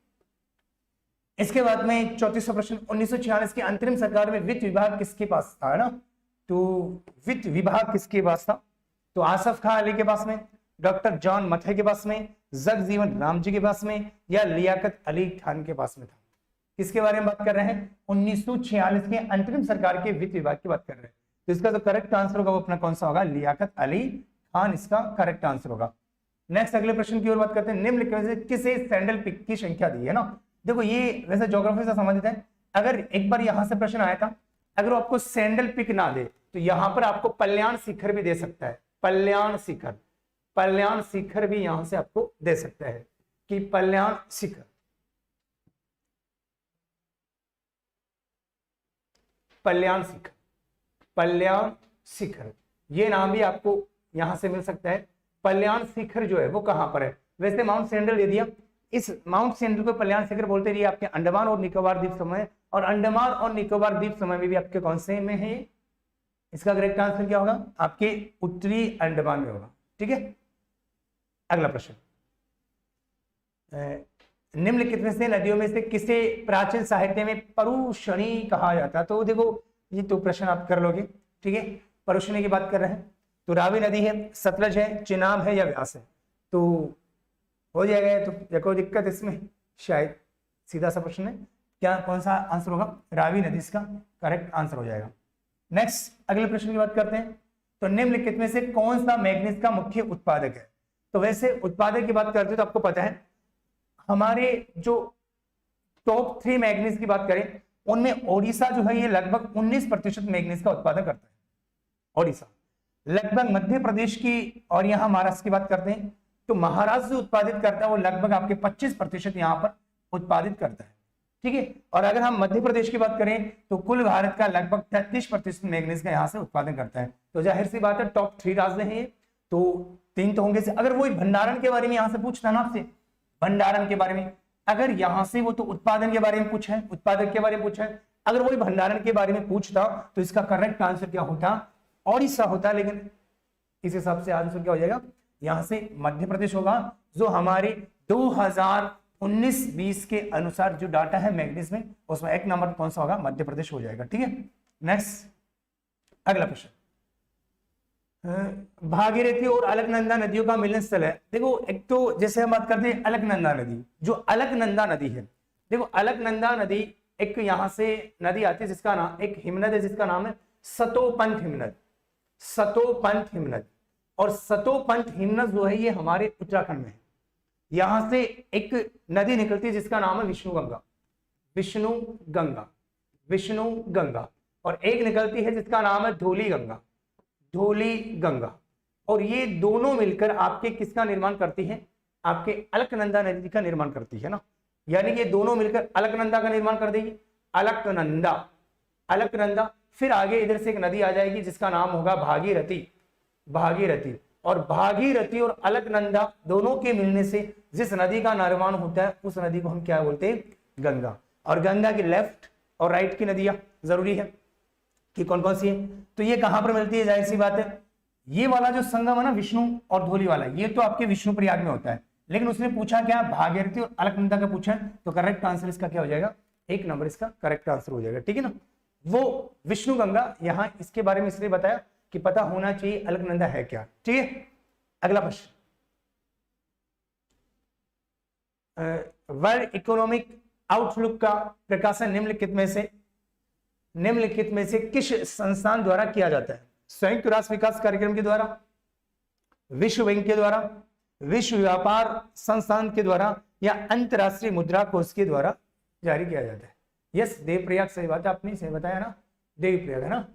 इसके बाद में 34वां प्रश्न, 1946 की अंतरिम सरकार में वित्त विभाग किसके पास था ना? तो वित्त विभाग किसके पास था? तो आसफ खान अली के पास में, डॉक्टर जॉन मथे के पास में, जगजीवन राम जी के पास में या लियाकत अली खान के पास में था? किसके बारे में बात कर रहे हैं? 1946 के अंतरिम सरकार के वित्त विभाग की बात कर रहे हैं। तो इसका जो करेक्ट आंसर होगा वो अपना कौन सा होगा? लियाकत अली खान इसका करेक्ट आंसर होगा। नेक्स्ट अगले प्रश्न की ओर बात करते हैं। निम्नलिखित में से किसे सैंडल पिक की संख्या दी है ना? देखो ये वैसे ज्योग्राफी से संबंधित है। अगर एक बार यहां से प्रश्न आया था, अगर आपको सैंडल पिक ना दे तो यहां पर आपको कल्याण शिखर भी दे सकता है। कल्याण शिखर, कल्याण शिखर भी यहां से आपको दे सकता है कि कल्याण शिखर, कल्याण शिखर, कल्याण शिखर ये नाम भी आपको यहां से मिल सकता है। कल्याण शिखर जो है वो कहां पर है? वैसे माउंट सैंडल दे दिया, इस माउंट सैंडल को कल्याण शिखर बोलते रहिए आपके अंडमान और निकोबार द्वीप समूह, और अंडमान और निकोबार द्वीप समूह में भी आपके कौन से में है? इसका करेक्ट आंसर क्या होगा? आपके उत्तरी अंडमान में होगा। ठीक है, अगला प्रश्न, निम्नलिखित में से नदियों में से किसे प्राचीन साहित्य में परुषणी कहा जाता? तो देखो ये तो प्रश्न आप कर लोगे। ठीक है, परुषणी की बात कर रहे हैं तो रावी नदी है, सतलज है, चिनाब है या व्यास है? तो हो जाएगा, तो कोई दिक्कत इसमें? शायद सीधा सा प्रश्न है, क्या कौन सा आंसर होगा? रावी नदी इसका करेक्ट आंसर हो जाएगा। नेक्स्ट अगले प्रश्न की बात करते हैं। तो निम्नलिखित में से कौन सा मैग्नीज का मुख्य उत्पादक है? तो वैसे उत्पादक की बात करते हैं तो आपको पता है हमारे जो टॉप 3 मैग्नीज की बात करें उनमें ओडिशा जो है ये लगभग 19% मैग्नीज का उत्पादन करता है। ओडिशा लगभग, मध्य प्रदेश की और यहाँ महाराष्ट्र की बात करते हैं तो महाराष्ट्र जो उत्पादित करता है वो लगभग आपके 25% यहाँ पर उत्पादित करता है। ठीक है, और अगर हम मध्य प्रदेश की बात करें तो कुल भारत का लगभग 33% मैग्नीज का यहाँ से उत्पादन करता है। तो जाहिर सी बात है टॉप 3 राज्य हैं, तो 3 तो होंगे। अगर वही भंडारण के बारे में यहाँ से पूछता ना आपसे, भंडारण के बारे में, अगर यहाँ से वो तो उत्पादन के बारे में पूछा है, उत्पादक के बारे में पूछा है, अगर वही भंडारण के बारे में पूछता तो इसका करेक्ट आंसर क्या होता? ओडिशा होता। लेकिन इस हिसाब से आंसर क्या हो जाएगा? यहां से मध्य प्रदेश होगा, जो हमारे 2019-20 के अनुसार जो डाटा है मैग्नीज में, उसमें एक नंबर कौन सा होगा, मध्य प्रदेश हो जाएगा। ठीक है, नेक्स्ट अगला प्रश्न, भागीरथी और अलकनंदा नदियों का मिलन स्थल है। देखो एक तो जैसे हम बात करते हैं अलकनंदा नदी, जो अलकनंदा नदी है, देखो अलकनंदा नदी एक यहां से नदी आती है जिसका नाम, एक हिमनद है जिसका नाम है सतोपंथ हिमनद, सतोपंथ हिमनद। और सतोपंथ हिमनद जो है ये हमारे उत्तराखंड में है। यहां से एक नदी निकलती है जिसका नाम है विष्णु गंगा, विष्णु गंगा, विष्णु गंगा। और एक निकलती है जिसका नाम है धौली गंगा, धौली गंगा। और ये दोनों मिलकर आपके किसका निर्माण करती है, आपके अलकनंदा नदी का निर्माण करती है ना। यानी कि ये दोनों मिलकर अलकनंदा का निर्माण कर देगी, अलकनंदा, अलकनंदा। फिर आगे इधर से एक नदी आ जाएगी जिसका नाम होगा भागीरथी, भागीरथी। और भागीरथी और अलकनंदा दोनों के मिलने से जिस नदी का निर्माण होता है उस नदी को हम क्या बोलते हैं, गंगा। और गंगा की लेफ्ट और राइट की नदियां जरूरी है कि कौन कौन सी है। तो ये कहां पर मिलती है, जाहिर सी बात है ये वाला जो संगम है ना विष्णु और धौली वाला, ये तो आपके विष्णु प्रयाग में होता है। लेकिन उसने पूछा क्या, भागीरथी और अलकनंदा का पूछा है, तो करेक्ट आंसर इसका क्या हो जाएगा, एक नंबर इसका करेक्ट आंसर हो जाएगा। ठीक है ना, वो विष्णु गंगा यहाँ इसके बारे में इसलिए बताया कि पता होना चाहिए अलकनंदा है क्या। ठीक है, अगला प्रश्न, वर्ल्ड इकोनॉमिक आउटलुक का प्रकाशन निम्नलिखित में से किस संस्थान द्वारा किया जाता है, संयुक्त राष्ट्र विकास कार्यक्रम के द्वारा, विश्व बैंक के द्वारा, विश्व व्यापार संस्थान के द्वारा, या अंतरराष्ट्रीय मुद्रा कोष के द्वारा जारी किया जाता है। यस, देवप्रयाग सही बात है, आपने सही बताया ना, देवप्रयाग है ना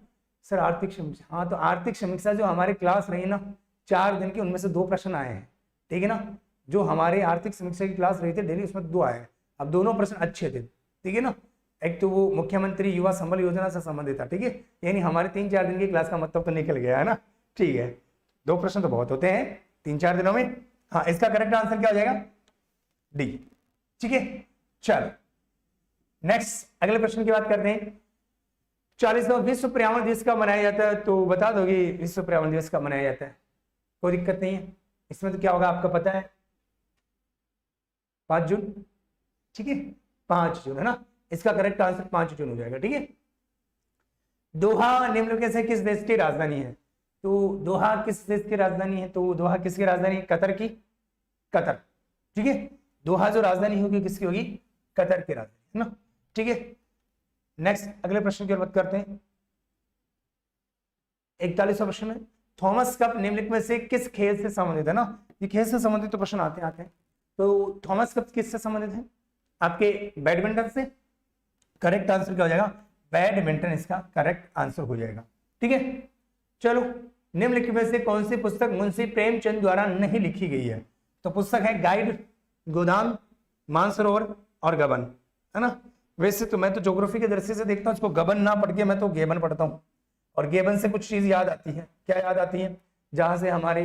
सर। आर्थिक समीक्षा, हाँ तो आर्थिक समीक्षा जो हमारी क्लास रही ना 4 दिन की, उनमें से 2 प्रश्न आए हैं। ठीक है ना, जो हमारे आर्थिक समीक्षा की क्लास रही थी डेली, उसमें 2 आए हैं। अब दोनों प्रश्न अच्छे थे। ठीक है ना, एक तो वो मुख्यमंत्री युवा संबल योजना से संबंधित था। ठीक है, यानी हमारे 3-4 दिन की क्लास का मतलब तो निकल गया है ना। ठीक है, 2 प्रश्न तो बहुत होते हैं 3-4 दिनों में। हाँ, इसका करेक्ट आंसर क्या हो जाएगा, डी। ठीक है, चलो नेक्स्ट अगले प्रश्न की बात करते हैं। 40वां विश्व पर्यावरण दिवस कब मनाया जाता है, तो बता दोगे विश्व पर्यावरण दिवस कब मनाया जाता है, कोई दिक्कत नहीं है इसमें। तो क्या होगा आपका पता है, 5 जून। ठीक है, 5 जून है ना, इसका करेक्ट आंसर 5 जून हो जाएगा। ठीक है, दोहा निम्नलिखित से किस देश की राजधानी है, तो दोहा किस देश की राजधानी है, तो दोहा किसकी राजधानी है, कतर की, कतर। ठीक है, दोहा जो राजधानी होगी किसकी होगी, कतर की राजधानी है ना। ठीक है, नेक्स्ट अगले प्रश्न की बात करते हैं। 41वां प्रश्न है, थॉमस कप निम्नलिखित में से किस खेल से संबंधित है ना। ये खेल से संबंधित तो प्रश्न आते हैं। तो थॉमस कप किससे संबंधित है, आपके बैडमिंटन से। करेक्ट आंसर क्या हो जाएगा, बैडमिंटन इसका करेक्ट आंसर हो जाएगा। ठीक है, चलो निम्नलिखित में से कौन सी पुस्तक मुंशी प्रेमचंद द्वारा नहीं लिखी गई है, तो पुस्तक है गाइड, गोदान, मानसरोवर और गबन, है ना। वैसे तो मैं तो ज्योग्राफी के दृष्टि से देखता हूँ इसको गबन ना पढ़ के मैं तो गेबन पढ़ता हूँ। और गेबन से कुछ चीज याद आती है, क्या याद आती है, जहां से हमारी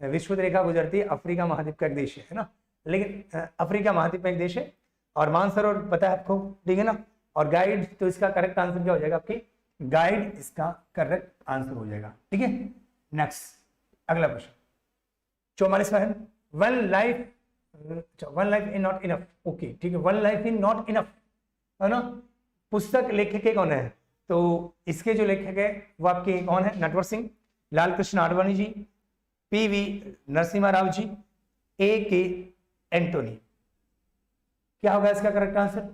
विश्व रेखा गुजरती है, अफ्रीका महाद्वीप का एक देश है ना, लेकिन अफ्रीका महाद्वीप में एक देश है। और मानसरोवर पता है आपको, ठीक है ना। और गाइड, तो इसका करेक्ट आंसर क्या हो जाएगा, आपकी गाइड इसका करेक्ट आंसर हो जाएगा। ठीक है, नेक्स्ट अगला प्रश्न 44वां है, one life in not enough. Okay, ठीक है, one life in not enough है ना। पुस्तक लेखक के कौन है, तो इसके जो लेखक है वो आपके कौन है, नटवर सिंह, लाल कृष्ण आडवाणी जी, पीवी नरसिम्हा राव जी, A.K. एंटोनी। क्या होगा इसका करेक्ट आंसर,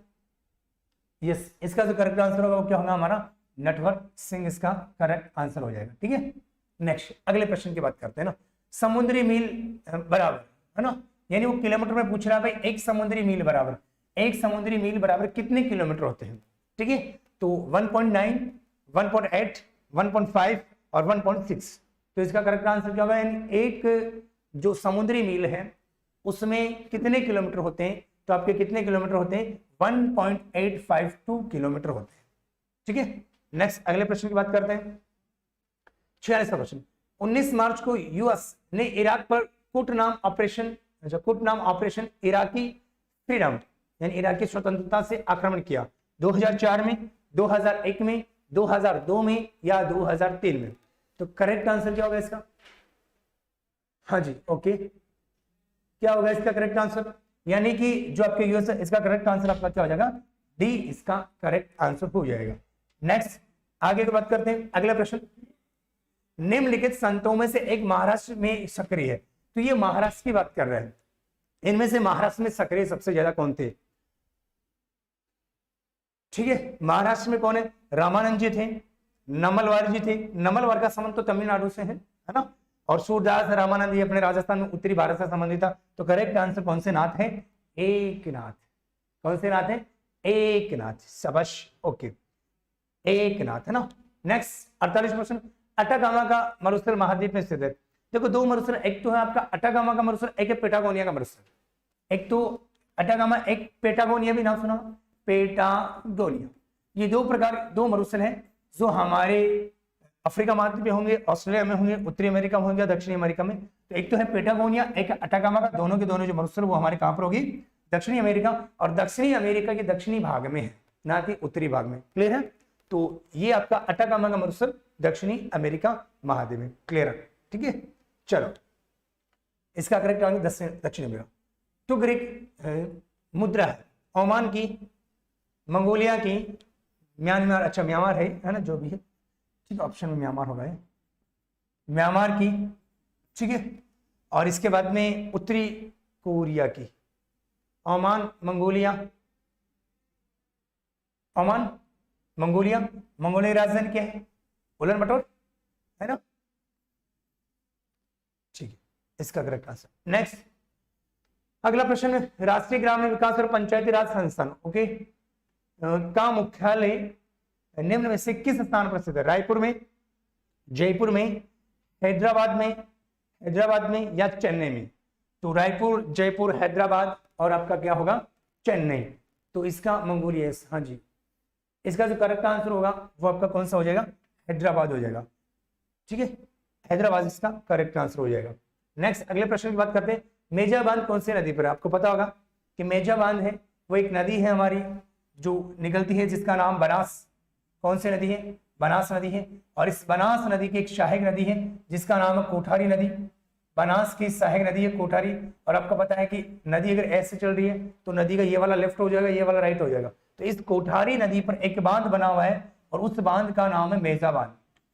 यस, इसका जो करेक्ट आंसर होगा वो क्या होगा हमारा, नटवर सिंह इसका करेक्ट आंसर हो जाएगा। ठीक है, नेक्स्ट अगले प्रश्न की बात करते हैं ना। समुद्री मील बराबर है ना, यानी वो किलोमीटर में पूछ रहा है भाई, एक समुद्री मील बराबर कितने किलोमीटर होते हैं। ठीक है, तो 1.9, 1.8, 1.5 और 1.6। तो इसका करेक्ट आंसर क्या होगा, यानी एक जो समुद्री मील है उसमें कितने किलोमीटर होते हैं, तो आपके कितने किलोमीटर होते हैं, 1.852 किलोमीटर होते हैं। ठीक है, नेक्स्ट अगले प्रश्न की बात करते हैं। 46वां प्रश्न, 19 मार्च को यूएस ने इराक पर कुटनाम ऑपरेशन इराकी फ्रीडम यानी इराकी स्वतंत्रता से आक्रमण किया, 2004 में, 2001 में, 2002 में या 2003 में। तो करेक्ट आंसर क्या होगा इसका, हाँ जी, ओके, क्या होगा इसका करेक्ट आंसर? यानी कि जो आपके यूएस है इसका करेक्ट आंसर आपका क्या हो जाएगा? डी इसका करेक्ट आंसर हो जाएगा। नेक्स्ट आगे की बात करते हैं, अगला प्रश्न, निम्नलिखित संतों में से एक महाराष्ट्र में सक्रिय है। तो ये महाराष्ट्र की बात कर रहे हैं, इनमें से महाराष्ट्र में सक्रिय सबसे ज्यादा कौन थे? ठीक है, महाराष्ट्र में कौन है? रामानंद जी थे, नमलवार जी थे। नमलवार का संबंध तो तमिलनाडु से है ना, और सूरदास रामानंद जी अपने राजस्थान में उत्तरी भारत से संबंधित था। तो करेक्ट आंसर कौन से नाथ है? एकनाथ। कौन से नाथ है? एकनाथ, शाबाश, ओके, एकनाथ है ना। नेक्स्ट 48 क्वेश्चन, अटाकामा का मरुस्थल महाद्वीप में स्थित है। देखो दो मरुस्थल, एक तो है आपका अटाकामा का मरुस्थल, एक है पेटागोनिया का मरुस्थल। एक तो अटाकामा, एक पेटागोनिया, भी नाम सुना, पेटागोनिया। ये दो प्रकार, दो मरुस्थल हैं जो हमारे अफ्रीका महाद्वीप में होंगे, ऑस्ट्रेलिया में होंगे, उत्तरी अमेरिका में होंगे, दक्षिणी अमेरिका में। तो एक तो है पेटागोनिया, एक है अटाकामा का। दोनों के दोनों जो मरुस्थल वो हमारे कहां पर होगी? दक्षिणी अमेरिका, और दक्षिणी अमेरिका के दक्षिणी भाग में है, ना कि उत्तरी भाग में। क्लियर है? तो ये आपका अटाकामा का मरुस्थल दक्षिणी अमेरिका महाद्वीप में। क्लियर है? ठीक है, चलो इसका करेक्ट आंसर दक्षिण अमेरिका। तो ग्रीक मुद्रा है, ओमान की, मंगोलिया की, म्यांमार, अच्छा म्यांमार है ना, जो भी है, ठीक है, ऑप्शन में म्यांमार होगा, म्यांमार की, ठीक है, और इसके बाद में उत्तरी कोरिया की। Oman, Mongolia, Oman, Mongolia, Mongolia की राजधानी क्या है? उलन बटोर है ना, ठीक है, इसका करेक्ट आंसर। नेक्स्ट अगला प्रश्न है, राष्ट्रीय ग्रामीण विकास और पंचायती राज संस्थान, ओके, का मुख्यालय निम्न में से किस स्थान पर स्थित है? रायपुर में, जयपुर में, हैदराबाद में या चेन्नई में? तो रायपुर, जयपुर, हैदराबाद और आपका क्या होगा? चेन्नई। तो इसका मंगोलिया, हाँ जी, इसका जो करेक्ट आंसर होगा वो आपका कौन सा हो जाएगा? हैदराबाद हो जाएगा। ठीक है, हैदराबाद इसका करेक्ट आंसर हो जाएगा। नेक्स्ट अगले प्रश्न की बात करते हैं, मेजा बांध कौन सी नदी पर है? आपको पता होगा कि मेजा बांध है वो एक नदी है हमारी जो निकलती है, जिसका नाम बनास, कौन सी नदी है? बनास नदी है। और इस बनास नदी की एक सहायक नदी है जिसका नाम है कोठारी नदी। बनास की सहायक नदी है कोठारी। और आपको पता है कि नदी अगर ऐसे चल रही है तो नदी का ये वाला लेफ्ट हो जाएगा, ये वाला राइट हो जाएगा। तो इस कोठारी नदी पर एक बांध बना हुआ है और उस बांध का नाम है मेजा बांध।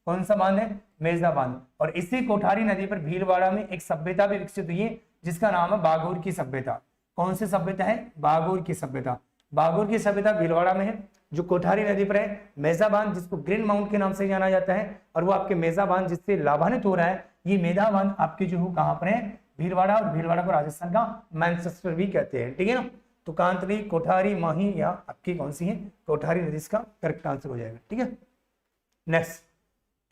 कौन सा बांध है? मेजा बांध। और इसी कोठारी नदी पर भीलवाड़ा में एक सभ्यता भी विकसित हुई है जिसका नाम है बागोर की सभ्यता। कौन सी सभ्यता है? बागोर की सभ्यता। बागोर की सभ्यता भीलवाड़ा में है जो कोठारी नदी पर है। मेजा बांध जिसको ग्रीन माउंट के नाम से जाना जाता है, और वो आपके मेजा बांध जिससे लाभान्वित हो रहा है, ये मेजा बांध आपके जो है कहां पर है? भीलवाड़ा। और भीलवाड़ा को राजस्थान का मैनचेस्टर भी कहते हैं। ठीक है ना। तो कांतरी, कोठारी, माही या आपकी कौन सी है? कोठारी नदी इसका करेक्ट आंसर हो जाएगा। ठीक है। नेक्स्ट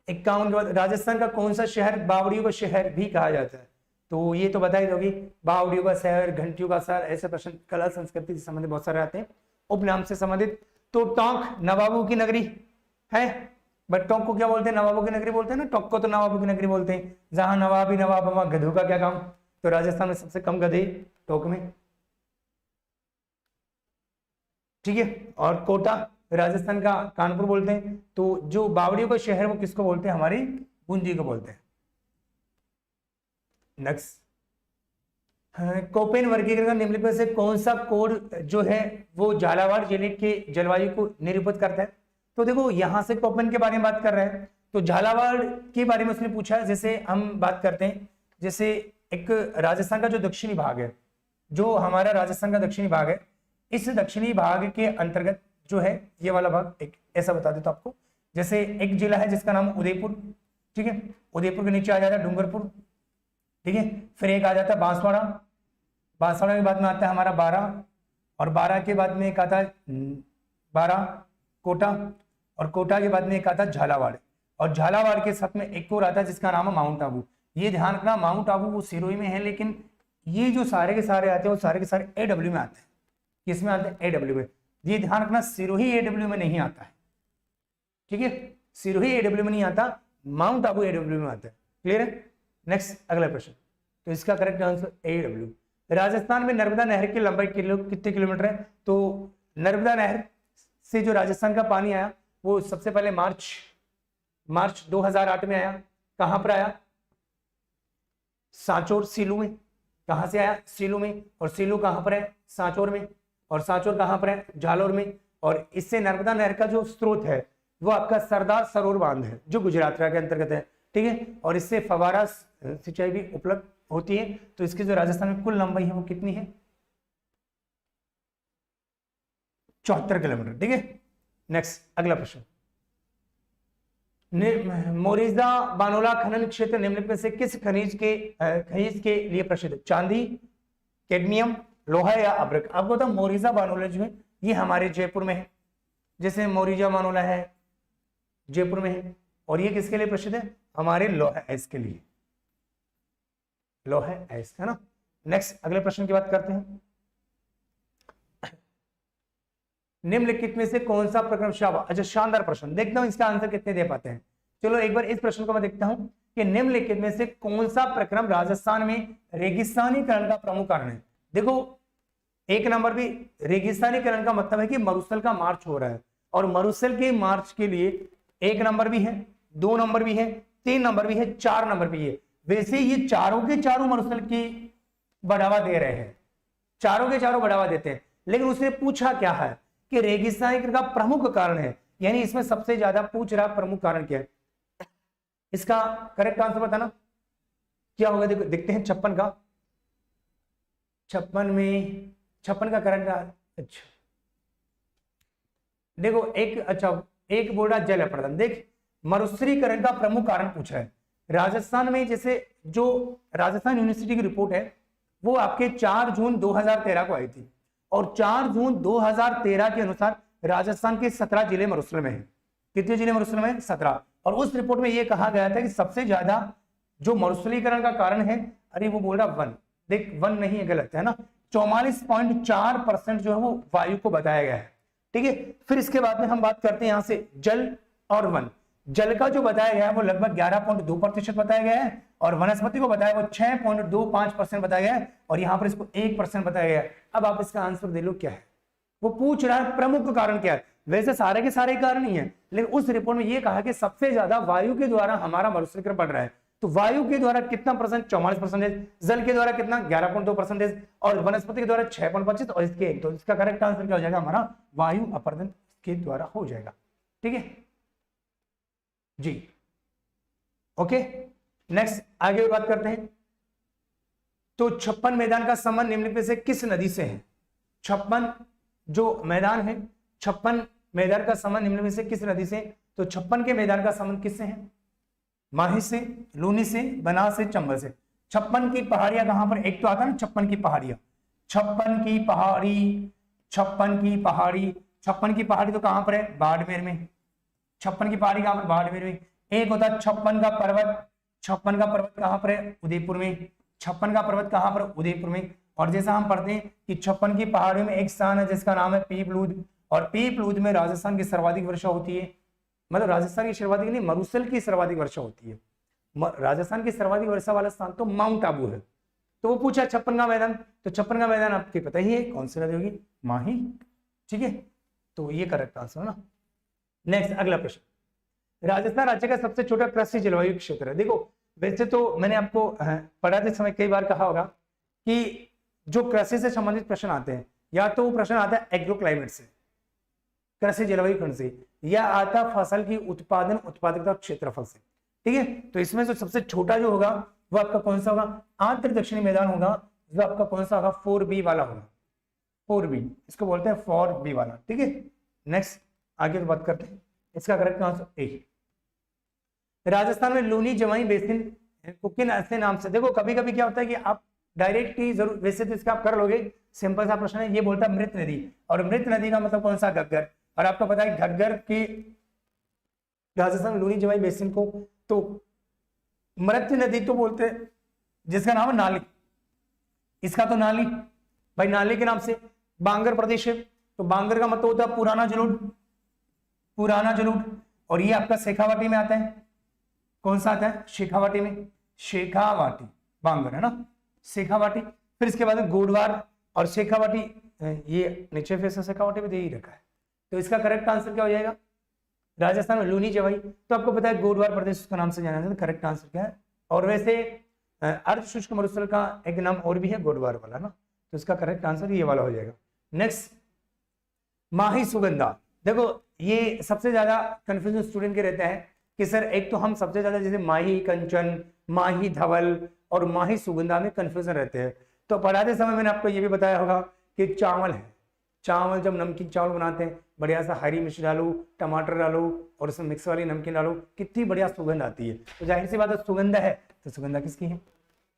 51 के बाद, राजस्थान का कौन सा शहर बावड़ियों का शहर भी कहा जाता है? तो ये तो बता ही दोगी, बावड़ियों का शहर, घंटियों का शहर, ऐसे प्रश्न कला संस्कृति से संबंधित बहुत सारे आते हैं, उपनाम से संबंधित। तो टोंक नवाबों की नगरी है, बट टोंक को क्या बोलते हैं? नवाबों की नगरी बोलते हैं ना। टोंक को तो नवाबों की नगरी बोलते हैं। जहां नवाब ही नवाब, वहां गधों का क्या काम? तो राजस्थान में सबसे कम गधे टोंक में। ठीक है। और कोटा राजस्थान का कानपुर बोलते हैं। तो जो बावड़ियों का शहर वो किसको बोलते हैं? हमारी बूंदी को बोलते हैं। नेक्स्ट, कोपेन वर्गीकरण निम्नलिखित से कौन सा कोड जो है वो झालावाड़ जिले के जलवायु को निरूपित करता है? तो देखो यहां से कोपेन के बारे में बात कर रहे हैं, तो झालावाड़ के बारे में उसने पूछा। जैसे हम बात करते हैं, जैसे एक राजस्थान का जो दक्षिणी भाग है, जो हमारा राजस्थान का दक्षिणी भाग है, इस दक्षिणी भाग के अंतर्गत जो है ये वाला भाग, एक ऐसा बता देता हूं आपको। जैसे एक जिला है जिसका नाम उदयपुर। ठीक है। उदयपुर के नीचे आ जाता है डूंगरपुर। ठीक है। फिर एक आ जाता है बांसवाड़ा। बांसवाड़ा के बाद में आता है हमारा बारा, और बारा के बाद में एक आता है बारा कोटा, और कोटा के बाद में एक आता है झालावाड़, और झालावाड़ के साथ में एक और आता है जिसका नाम है माउंट आबू। ये ध्यान रखना, माउंट आबू वो सिरोही में है, लेकिन ये जो सारे के सारे आते हैं वो सारे के सारे AW में आते हैं। किसमें आते हैं? AW में। ये ध्यान रखना, सिरोही AW में नहीं आता है। ठीक है। सिरोही AW में नहीं आता, माउंट आबू AW में आता है। क्लियर है। नेक्स्ट अगला प्रश्न, तो इसका करेक्ट आंसर AW। राजस्थान में नर्मदा नहर की लंबाई कितने किलोमीटर है? तो नर्मदा नहर से जो राजस्थान का पानी आया वो सबसे पहले मार्च 2008 में आया। कहां पर आया? सांचौर सीलू में, कहां से आया? सीलू में। और सीलू कहां पर है? सांचौर में। और सांचौर कहां पर है? जालोर में। और इससे नर्मदा नहर का जो स्रोत है वो आपका सरदार सरोवर बांध है जो गुजरात के अंतर्गत है, ठीक है। और इससे फवारा सिंचाई भी उपलब्ध होती है। तो इसकी जो राजस्थान में कुल लंबाई है वो कितनी है? 74 किलोमीटर, ठीक है। नेक्स्ट अगला प्रश्न, मोरिजा बानोला खनन क्षेत्र निम्नलिखित में से किस खनिज के लिए प्रसिद्ध है? चांदी, कैडमियम, लोहा या अब्रक? आपको बता मोरिजा बानोला जो है ये हमारे जयपुर में है, जैसे मोरिजा बानोला है जयपुर में है। और ये किसके लिए प्रसिद्ध है? हमारे लोहा एस के लिए, लोहा एस, है ना। नेक्स्ट अगले प्रश्न की बात करते हैं, निम्नलिखित में से कौन सा प्रक्रम अच्छा शानदार प्रश्न, देखता हूं इसका आंसर कितने दे पाते हैं। चलो एक बार इस प्रश्न को मैं देखता हूं कि निम्नलिखित में से कौन सा प्रक्रम राजस्थान में रेगिस्तानीकरण का प्रमुख कारण है। देखो एक नंबर भी, रेगिस्तानीकरण का मतलब है कि मरुस्थल का मार्च हो रहा है, और मरुस्थल के मार्च के लिए 1 नंबर भी है, 2 नंबर भी है, 3 नंबर भी है, 4 नंबर भी है। वैसे ये चारों के चारों मरुस्थल की बढ़ावा दे रहे हैं, चारों के चारों बढ़ावा देते हैं। लेकिन उसने पूछा क्या है कि रेगिस्तानीकरण का प्रमुख कारण है, यानी इसमें सबसे ज्यादा पूछ रहा प्रमुख कारण क्या है। इसका करेक्ट आंसर बताना क्या होगा। देखो देखते हैं 56 का, 56 का करेक्ट। अच्छा देखो एक बोल रहा जल अपर्दन। देख मरुस्थलीकरण का प्रमुख कारण पूछा है राजस्थान में। जैसे जो राजस्थान यूनिवर्सिटी की रिपोर्ट है वो आपके 4 जून 2013 को आई थी, और 4 जून 2013 के अनुसार राजस्थान के 17 जिले मरुस्थल में है। कितने जिले मरुस्थल में? 17। और उस रिपोर्ट में यह कहा गया था कि सबसे ज्यादा जो मरुस्थलीकरण का कारण है, अरे वो बोल रहा वन, देख वन नहीं है, गलत है ना, 44.4% जो है वो वायु को बताया गया है, ठीक है। फिर इसके बाद में हम बात करते हैं यहां से जल और वन। जल का जो बताया गया है वो लगभग 11.2% बताया गया है, और वनस्पति को बताया वो 6.25% बताया गया है, और यहां पर इसको 1% बताया गया है। अब आप इसका आंसर दे लो क्या है। वो पूछ रहा है प्रमुख कारण क्या है। वैसे सारे के सारे कारण ही है, लेकिन उस रिपोर्ट में ये कहा कि सबसे ज्यादा वायु के द्वारा हमारा मरुस्थलीकरण बढ़ रहा है। तो वायु के द्वारा कितना परसेंट? 44%, जल के द्वारा कितना? 11.2%, और वनस्पति के द्वारा 6.25, और इसके 1। तो इसका करेक्ट आंसर क्या हो जाएगा? हमारा वायु अपर्दन के द्वारा हो जाएगा, ठीक है जी। ओके नेक्स्ट आगे बात करते हैं। तो 56 मैदान का संबंध निम्नलिखित में से किस नदी से है? 56 जो मैदान है, 56 मैदान का संबंध निम्नलिखित में से किस नदी से? तो 56 के मैदान का संबंध किससे है? माही से, लूनी से, बनास से, चंबल से। 56 की पहाड़ियां कहां पर? एक तो आता है ना 56 की पहाड़ियां, 56 की पहाड़ी, 56 की पहाड़ी, 56 की पहाड़ी तो कहां पर है? बाड़मेर में। 56 की पहाड़ी कहां पर? बाड़मेर में। एक होता है 56 का पर्वत, 56 का पर्वत कहां पर है? उदयपुर में। 56 का पर्वत कहां पर? उदयपुर में। और जैसा हम पढ़ते हैं कि 56 की पहाड़ियों में एक स्थान है जिसका नाम है पीपलूद, और पीपलूद में राजस्थान की सर्वाधिक वर्षा होती है। मतलब राजस्थान की सर्वाधिक नहीं, मरुस्थल की सर्वाधिक वर्षा होती है। राजस्थान की सर्वाधिक वर्षा वाला स्थान तो माउंट आबू है। तो वो पूछा 56 का मैदान, तो 56 का मैदान आपके पता ही है कौन सी नदी होगी? माही, ठीक है। तो ये करेक्ट आंसर है ना। नेक्स्ट अगला प्रश्न, राजस्थान राज्य का सबसे छोटा कृषि जलवायु क्षेत्र है। देखो वैसे तो मैंने आपको पढ़ाते समय कई बार कहा होगा कि जो कृषि से संबंधित प्रश्न आते हैं, या तो वो प्रश्न आता है एग्रो क्लाइमेट से, कृषि जलवायु खंड से, या आता फसल की उत्पादन उत्पादकता क्षेत्रफल से, ठीक है। तो इसमें जो सबसे छोटा जो होगा वो आपका कौन सा होगा? आंतर दक्षिणी मैदान होगा, जो आपका कौन सा होगा? 4B वाला होगा, 4B, इसको बोलते हैं 4B वाला, ठीक है। नेक्स्ट आगे बात करते हैं, इसका करेक्ट आंसर ए। राजस्थान में लूनी जवाई बेसिन को किन ऐसे नाम से? देखो कभी कभी क्या होता है कि आप डायरेक्ट ही जरूर, वैसे तो इसका आप कर लोगे, सिंपल सा प्रश्न है। ये बोलता है मृत नदी, और मृत नदी का मतलब कौन सा? घग्गर। और आपको पता है घग्गर की राजस्थान में लूनी जवाई बेसिन को तो मृत नदी तो बोलते हैं, जिसका नाम है नाली, इसका तो नाली भाई, नाली के नाम से। बांगर प्रदेश है, तो बांगर का मतलब होता है पुराना जलोढ़, पुराना जलोढ़। और ये आपका शेखावाटी में आता है, कौन सा आता है? शेखावाटी में, शेखावाटी बांगर है ना, शेखावाटी। फिर इसके बाद गोडवार और शेखावाटी, ये नीचे फेस शेखावाटी में दे ही रखा है। तो इसका करेक्ट आंसर क्या हो जाएगा? राजस्थान में लूनी जवाई, तो आपको पता है गोडवार प्रदेश उसका नाम से जाना जाता है। करेक्ट आंसर क्या है? और वैसे अर्ध शुष्क मरुस्थल का एक नाम और भी है गोडवार वाला ना, तो इसका करेक्ट आंसर ये वाला हो जाएगा। नेक्स्ट, माही सुगंधा। देखो ये सबसे ज्यादा कंफ्यूजन स्टूडेंट के रहता है कि सर एक तो हम सबसे ज्यादा जैसे माही कंचन, माही धवल और माही सुगंधा में कंफ्यूजन रहते हैं। तो पढ़ाते समय मैंने आपको ये भी बताया होगा कि चावल है, चावल जब नमकीन चावल बनाते हैं बढ़िया सा हरी मिर्च डालो, टमाटर डालो और उसमें मिक्स वाली नमकीन डालो, कितनी बढ़िया सुगंध आती है। तो जाहिर सी बात है सुगंध है, तो सुगंधा किसकी है?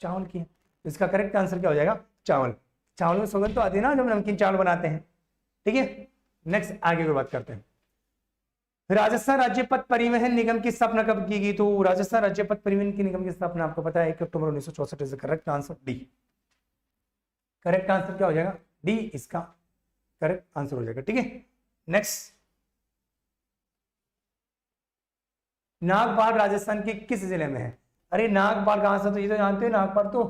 चावल की है। तो इसका करेक्ट आंसर क्या हो जाएगा? चावल। चावल में सुगंध तो आती है ना जब नमकीन चावल बनाते हैं। ठीक है, नेक्स्ट आगे की बात करते हैं। राजस्थान राज्य पथ परिवहन निगम की स्थापना कब की गई? तो राजस्थान राज्य पथ परिवहन की निगम की स्थापना आपको पता है 1 अक्टूबर 1964 is correct answer D. Correct answer क्या हो जाएगा? डी इसका करेक्ट आंसर हो जाएगा। ठीक है, नेक्स्ट, नागपाल राजस्थान के किस जिले में है? अरे नागपाल कहां से, तो ये तो जानते हो नागपाल तो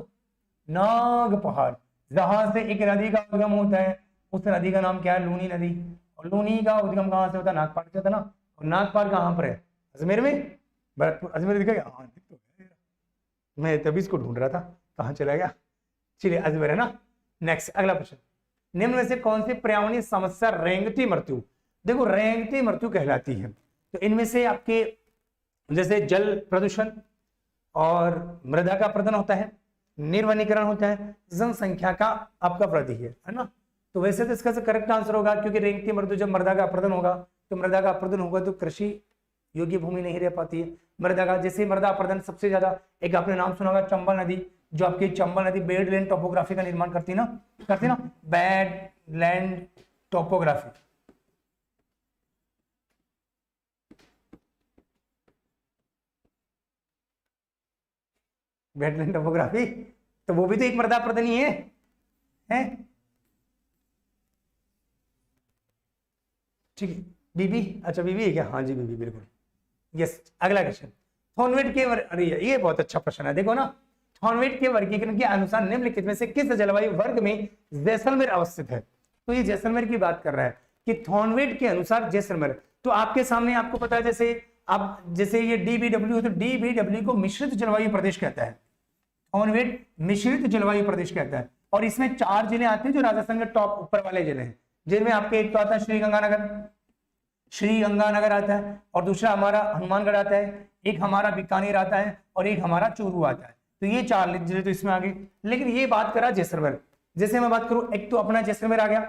नाग पहाड़, जहां से एक नदी का उद्गम होता है, उस नदी का नाम क्या है? लूनी नदी। और लूनी का उद्गम कहां से होता है? नागपाल से होता है ना। और नागपाल कहां पर है? अजमेर में, भरतपुर। अजमेर दिखा क्या? हाँ दिख तो गया, मैं तभी इसको ढूंढ रहा था कहां चला गया। चलिए अजमेर है ना। नेक्स्ट अगला प्रश्न, निम्न में से कौन सी पर्यावरणीय समस्या रेंगती मृत्यु? देखो रेंगती मृत्यु कहलाती है। तो इनमें से आपके जैसे जल प्रदूषण और मृदा का प्रदन होता है, निर्वनीकरण होता है, जनसंख्या का आपका वृद्धि है ना। तो वैसे तो इसका करेक्ट आंसर होगा, क्योंकि रेंगती मृत्यु जब मृदा का अपरदन होगा, तो मृदा का अपरदन होगा तो कृषि योग्य भूमि नहीं रह पाती है। मृदा का जैसे मृदा अपरदन सबसे ज्यादा, एक आपने नाम सुना होगा चंबल नदी, जो आपकी चंबल नदी बेडलैंड टोपोग्राफी का निर्माण करती ना, बेडलैंड टोपोग्राफी। बेडलैंड टोपोग्राफी, तो वो भी तो एक मृदा अपरदन ही है? ठीक है, बीबी, अच्छा बीबी है क्या? हाँ जी बीबी, बिल्कुल यस। अगला क्वेश्चन, थॉर्नवेट के अरे ये बहुत अच्छा प्रश्न है। देखो ना, थॉर्नवेट के वर्गीकरण के अनुसार निम्नलिखित में से किस जलवायु वर्ग में जैसलमेर अवस्थित है? तो ये जैसलमेर की बात कर रहा है कि थॉर्नवेट के अनुसार जैसलमेर। तो आपके सामने आपको पता है जैसे ये डीबीडब्ल्यू है, तो डीबीडब्ल्यू को मिश्रित जलवायु प्रदेश कहता है। थॉर्नवेट मिश्रित जलवायु प्रदेश कहता है। और इसमें 4 जिले आते हैं जो राजस्थान के टॉप ऊपर वाले जिले हैं, जिनमें आपके एक तो आता है श्रीगंगानगर आता है, और दूसरा हमारा हनुमानगढ़ आता है, एक हमारा बीकानेर आता है, और एक हमारा चूरू आता है। तो ये 4 जिले तो इसमें आ गए। लेकिन ये बात करा जैसलमेर, जैसे मैं बात करूं, एक तो अपना जैसलमेर आ गया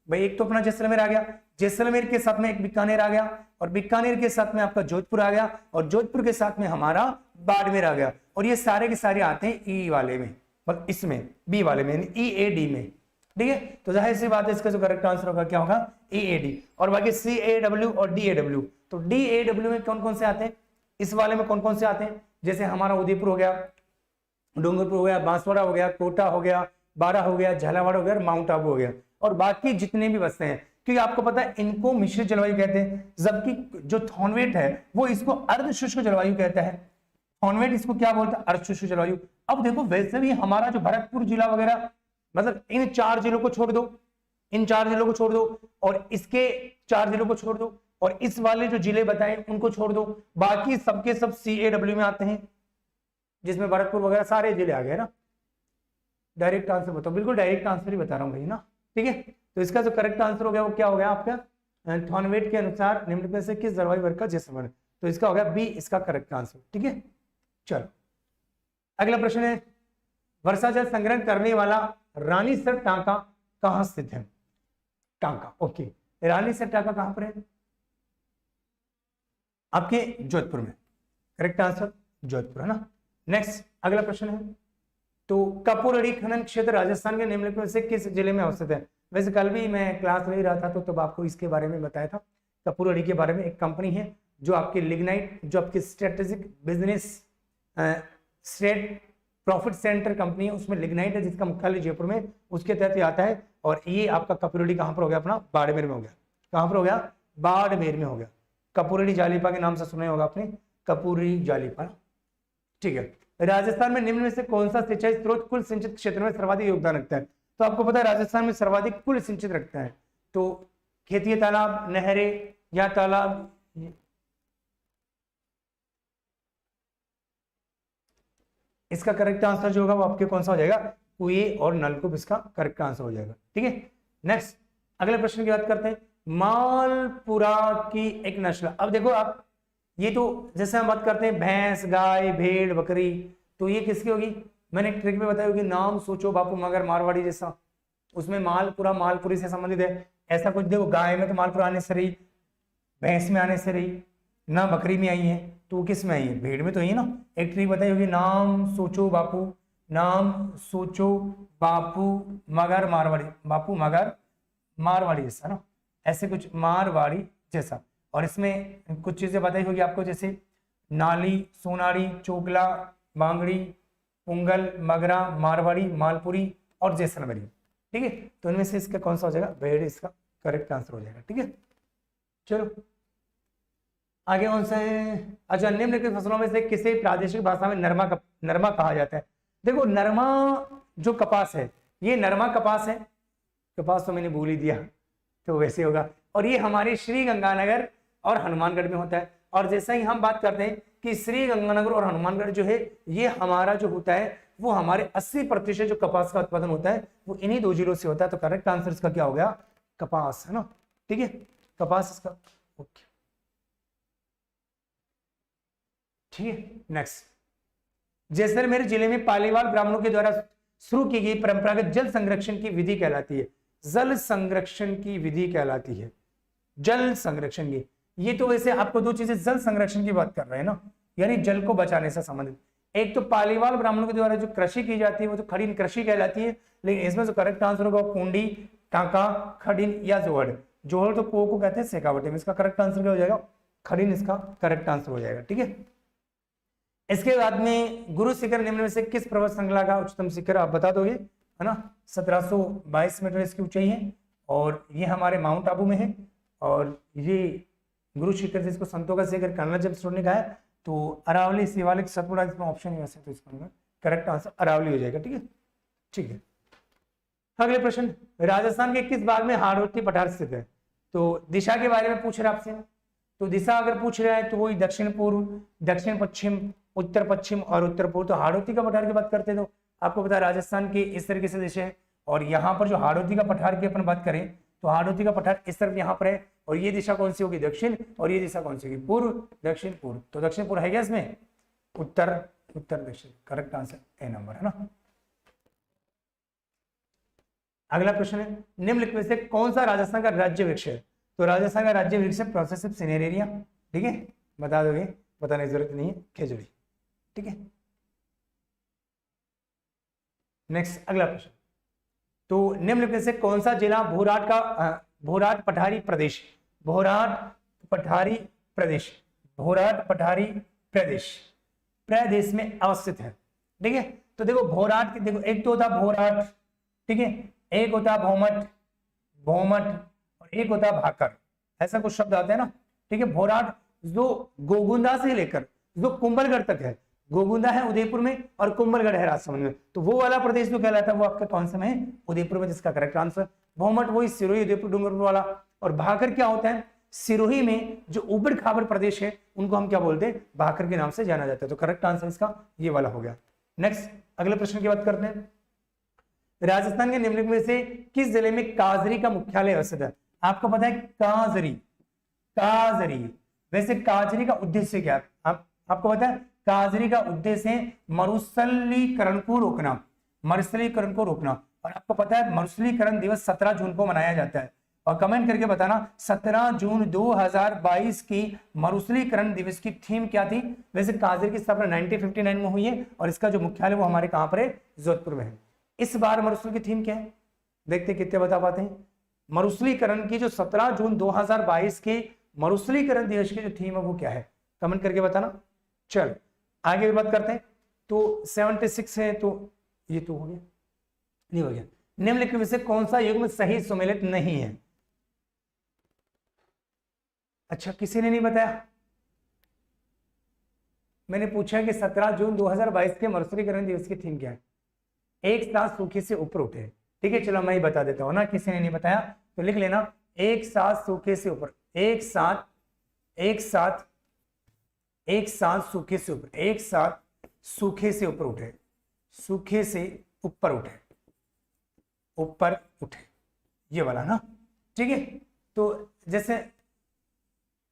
भाई, एक तो अपना जैसलमेर आ गया, जैसलमेर के साथ में एक बीकानेर आ गया, और बीकानेर के साथ में आपका जोधपुर आ गया, और जोधपुर के साथ में हमारा बाड़मेर आ गया। और ये सारे के सारे आते हैं ई वाले में, मतलब इसमें बी वाले में, EAD में। ठीक है, तो जाहिर सी बात है इसका जो करेक्ट आंसर होगा क्या होगा? EAD। और बाकी CAW और DAW। तो DAW में कौन कौन से आते हैं? इस वाले में कौन कौन से आते हैं? जैसे हमारा उदयपुर हो गया, डूंगरपुर हो गया, बांसवाड़ा हो गया, कोटा हो गया, बारा हो गया, झालावाड़ हो गया, माउंट आबू हो गया, और बाकी जितने भी बसते हैं, क्योंकि आपको पता है इनको मिश्रित जलवायु कहते हैं। जबकि जो थॉर्नवेट है वो इसको अर्ध शुष्क जलवायु कहता है। थॉर्नवेट इसको क्या बोलता है? अर्ध शुष्क जलवायु। अब देखो वैसे भी हमारा जो भरतपुर जिला वगैरह, मतलब इन 4 जिलों को छोड़ दो, इन 4 जिलों को छोड़ दो, और इसके 4 जिलों को छोड़ दो, और इस वाले जो जिले बताए उनको छोड़ दो, बाकी सबके सब CAW में आते हैं, जिसमें भरतपुर वगैरह सारे जिले आ गए ना। डायरेक्ट आंसर बताओ, बिल्कुल डायरेक्ट आंसर ही बता रहा हूं भाई ना। ठीक है, तो इसका जो करेक्ट आंसर हो गया वो क्या हो गया आपका? थॉर्नवेट के अनुसार निम्नलिखित में से किस जलवायु वर्ग का जैसलमेर? तो इसका हो गया बी, इसका करेक्ट आंसर। ठीक है, चलो अगला प्रश्न है, वर्षा जल संग्रहण करने वाला रानीसर टांका कहां स्थित है? टांका, ओके, रानीसर टांका कहां पर है? आपके जोधपुर में। करेक्ट आंसर जोधपुर है ना। नेक्स्ट अगला प्रश्न है, तो कपूरड़ी खनन क्षेत्र राजस्थान के निम्नलिखित में से किस जिले में अवस्थित है? वैसे कल भी मैं क्लास ले रहा था तो तब आपको इसके बारे में बताया था। कपूरड़ी के बारे में एक कंपनी है जो आपकी लिग्नाइट, जो आपकी strategic business state profit centre company है, उसमें लिग्नाइट है जिसका मुख्यालय जयपुर में, उसके तहत आता है। और ये आपका कपूरड़ी कहां पर हो गया? अपना बाड़मेर में हो गया। कहां पर हो गया? बाड़मेर में हो गया। कपूरड़ी जालीपा के नाम से सुना होगा आपने, कपूरी जालीपा। ठीक है, राजस्थान में निम्न में से कौन सा सिंचाई स्रोत कुल सिंचित क्षेत्र में सर्वाधिक योगदान रखता है? तो आपको पता है राजस्थान में सर्वाधिक कुल सिंचित रखता है, तो खेतीय तालाब, नहरें या तालाब? इसका करेक्ट आंसर जो होगा वो आपके कौन सा हो जाएगा, कुएं और नलकूप इसका करेक्ट आंसर हो जाएगा। ठीक है, नेक्स्ट अगले प्रश्न की बात करते हैं। मालपुरा की एक नस्ल, अब देखो आप, ये तो जैसे हम बात करते हैं भैंस, गाय, भेड़, बकरी, तो ये किसकी होगी, मैंने एक ट्रिक में बताया होगी, नाम सोचो बापू मगर मारवाड़ी जैसा, उसमें मालपुरा मालपुरी से संबंधित है, ऐसा कुछ। देखो गाय में तो मालपुरा आने से रही, भैंस में आने से रही ना, बकरी में आई है, तो किस में आई है, भेड़ में तो आई है ना। एक ट्रिक बताई होगी, नाम सोचो बापू, नाम सोचो बापू मगर मारवाड़ी, बापू मगर मारवाड़ी जैसा ना, ऐसे कुछ मारवाड़ी जैसा। और इसमें कुछ चीजें बताई होगी आपको, जैसे नाली, सोनारी, चोकला, बांगड़ी, पुंगल, मगरा, मारवाड़ी, मालपुरी और जैसलमेरी। ठीक है, तो इनमें से इसका कौन सा हो जाएगा, भेड़ इसका करेक्ट आंसर हो जाएगा। ठीक है, चलो आगे कौन सा है, अच्छा, निम्नलिखित फसलों में से किसे प्रादेशिक भाषा में नरमा कहा जाता है। देखो नरमा जो कपास है, ये नरमा कपास है, कपास तो मैंने भूल ही दिया, तो वैसे होगा। और ये हमारे श्री गंगानगर और हनुमानगढ़ में होता है। और जैसा ही हम बात करते हैं कि श्री गंगानगर और हनुमानगढ़ जो है, ये हमारा जो होता है वो हमारे 80% जो कपास का उत्पादन होता है वो इन्हीं दो जिलों से होता है। तो करेक्ट आंसर इसका क्या हो गया, कपास, है ना। ठीक है, कपास इसका, ओके। ठीक है, नेक्स्ट, जैसलमेर जिले में पालीवाल ब्राह्मणों के द्वारा शुरू की गई परंपरागत जल संरक्षण की विधि कहलाती है, जल संरक्षण की विधि कहलाती है, जल संरक्षण की। ये तो वैसे आपको दो चीजें जल संरक्षण की बात कर रहे हैं ना, यानी जल को बचाने से संबंधित। एक तो पालीवाल ब्राह्मणों के द्वारा जो कृषि की जाती है वो तो खड़ीन कृषि कहलाती है, लेकिन इसमें जो करेक्ट आंसर होगा कुंडी, टांका, खड़ीन या जोहड़। जोहड़ तो को कहते हैं शेखावटी में, इसका करेक्ट आंसर क्या हो जाएगा, खड़ीन इसका करेक्ट आंसर हो जाएगा। ठीक है, इसके बाद में गुरु शिखर निम्न में से किस पर्वत श्रृंखला का उच्चतम शिखर, आप बता दोगे, है ना। 1722 मीटर इसकी ऊंचाई है और ये हमारे माउंट आबू में है। और ये गुरु शिखर जिसको संतों का शिखर कर्नल जेम्स टोड ने कहा है, तो अरावली, शिवालिक, सतपुड़ा इसमें ऑप्शन है वैसे, तो इसका करेक्ट आंसर अरावली हो जाएगा। ठीक है, ठीक है। अगले प्रश्न, राजस्थान के किस भाग में हाड़ौती पठार स्थित है। तो दिशा के बारे में पूछ रहे आपसे, तो दिशा अगर पूछ रहा है तो वही दक्षिण पूर्व, दक्षिण पश्चिम, उत्तर पश्चिम और उत्तर पूर्व। तो हाड़ौती का पठार की बात करते हैं तो आपको पता है राजस्थान की इस तरीके से दिशा है, और यहाँ पर जो हाड़ौती का पठार की अपन बात करें तो हाड़ौती का पठार इस तरफ यहाँ पर है, और ये दिशा कौन सी होगी, दक्षिण, और ये दिशा कौन सी होगी, पूर्व, दक्षिण पूर्व। तो दक्षिण पूर्व है क्या इसमें, उत्तर, उत्तर दक्षिण, करेक्ट आंसर ए नंबर, है ना। अगला प्रश्न है, निम्नलिखित में से कौन सा राजस्थान का राज्य वृक्ष है। तो राजस्थान का राज्य वृक्ष है प्रोसेसिव सिनेरेरिया। ठीक है, बता दोगे, बताने की जरूरत नहीं है, खेजड़ी। ठीक है, नेक्स्ट अगला प्रश्न, तो निम्नलिखित से कौन सा जिला भोराट पठारी प्रदेश, भोराट पठारी प्रदेश, भोराट पठारी प्रदेश में अवस्थित है। ठीक है, तो देखो भोराट की, देखो एक तो होता भोराट, ठीक है, एक होता भौमट और एक होता भाकर, ऐसा कुछ शब्द आते हैं ना। ठीक है, भोराट जो गोगुंदा से लेकर जो कुंभलगढ़ तक है, गोगुंदा है उदयपुर में और कुंभलगढ़ है राजसमंद में, तो वो वाला प्रदेश जो कहलाता है वो आपका कौन सा में है, उदयपुर में, जिसका करेक्ट आंसर। भौमट वही सिरोही, उदयपुर, डूंगरपुर वाला। और भाकर क्या होता है, सिरोही में जो उबड़ खाबड़ प्रदेश है उनको हम क्या बोलते हैं, भाकर के नाम से जाना जाता है। तो करेक्ट आंसर इसका ये वाला हो गया। नेक्स्ट अगले प्रश्न की बात करते हैं, राजस्थान के निम्नलिखित में से किस जिले में काजरी का मुख्यालय अवस्थित है। आपको पता है काजरी, काजरी, वैसे काजरी का उद्देश्य क्या है, आपको पता है, काजरी का उद्देश्य है मरुस्थलीकरण को रोकना, मरुस्थलीकरण को रोकना। और आपको पता है मरुस्थलीकरण दिवस 17 जून को मनाया जाता है। और कमेंट करके बताना 17 जून 2022 की मरुस्थलीकरण दिवस की थीम क्या थी। वैसे काजरी की स्थापना 1959 में हुई है और इसका जो मुख्यालय वो हमारे कहां पर है, जोधपुर में है। इस बार मरुस्थल की थीम क्या है, देखते कितने बता पाते हैं। मरुस्थलीकरण की जो 17 जून 2022 के मरुस्थलीकरण दिवस की जो थीम है वो क्या है, कमेंट करके बताना। चल आगे बात करते हैं, तो 76 है, तो ये तो हो गया, नहीं हो गया। निम्नलिखित में से कौन सा युग्म सही सुमेलित नहीं है। अच्छा, किसी ने नहीं बताया। मैंने पूछा कि 17 जून 2022 के मरुस्थलीकरण दिवस की थीम क्या है, एक साथ सूखे से ऊपर उठे। ठीक है, चलो मैं ही बता देता हूं ना, किसी ने नहीं बताया तो लिख लेना, एक साथ सूखे से ऊपर, एक साथ सूखे से ऊपर, एक साथ सूखे से ऊपर उठे, सूखे से ऊपर उठे, ऊपर उठे, ये वाला ना, ठीक है। तो जैसे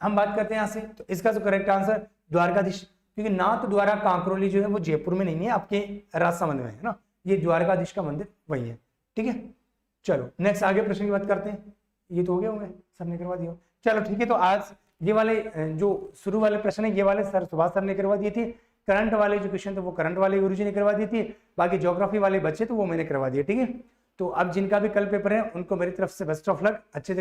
हम बात करते हैं यहां से, तो इसका जो करेक्ट आंसर द्वारकाधीश, क्योंकि नाथ द्वारा कांकरोली जो है वो जयपुर में नहीं है, आपके राजसमंद में है ना, ये द्वारकाधीश का मंदिर वही है, ठीक है। चलो नेक्स्ट आगे प्रश्न की बात करते हैं। ये तो हो गए होंगे, सबने करवा दिया। चलो ठीक है, तो आज ये वाले जो शुरू वाले प्रश्न है ये वाले सर सुभाष सर ने करवा दिए थे। करंट वाले जो क्वेश्चन थे वो करंट वाले गुरुजी ने करवा दिए थे। बाकी ज्योग्राफी वाले बच्चे तो वो मैंने करवा दिए, ठीक है। तो अब जिनका भी कल पेपर है उनको मेरी तरफ से बेस्ट ऑफ लक, अच्छे से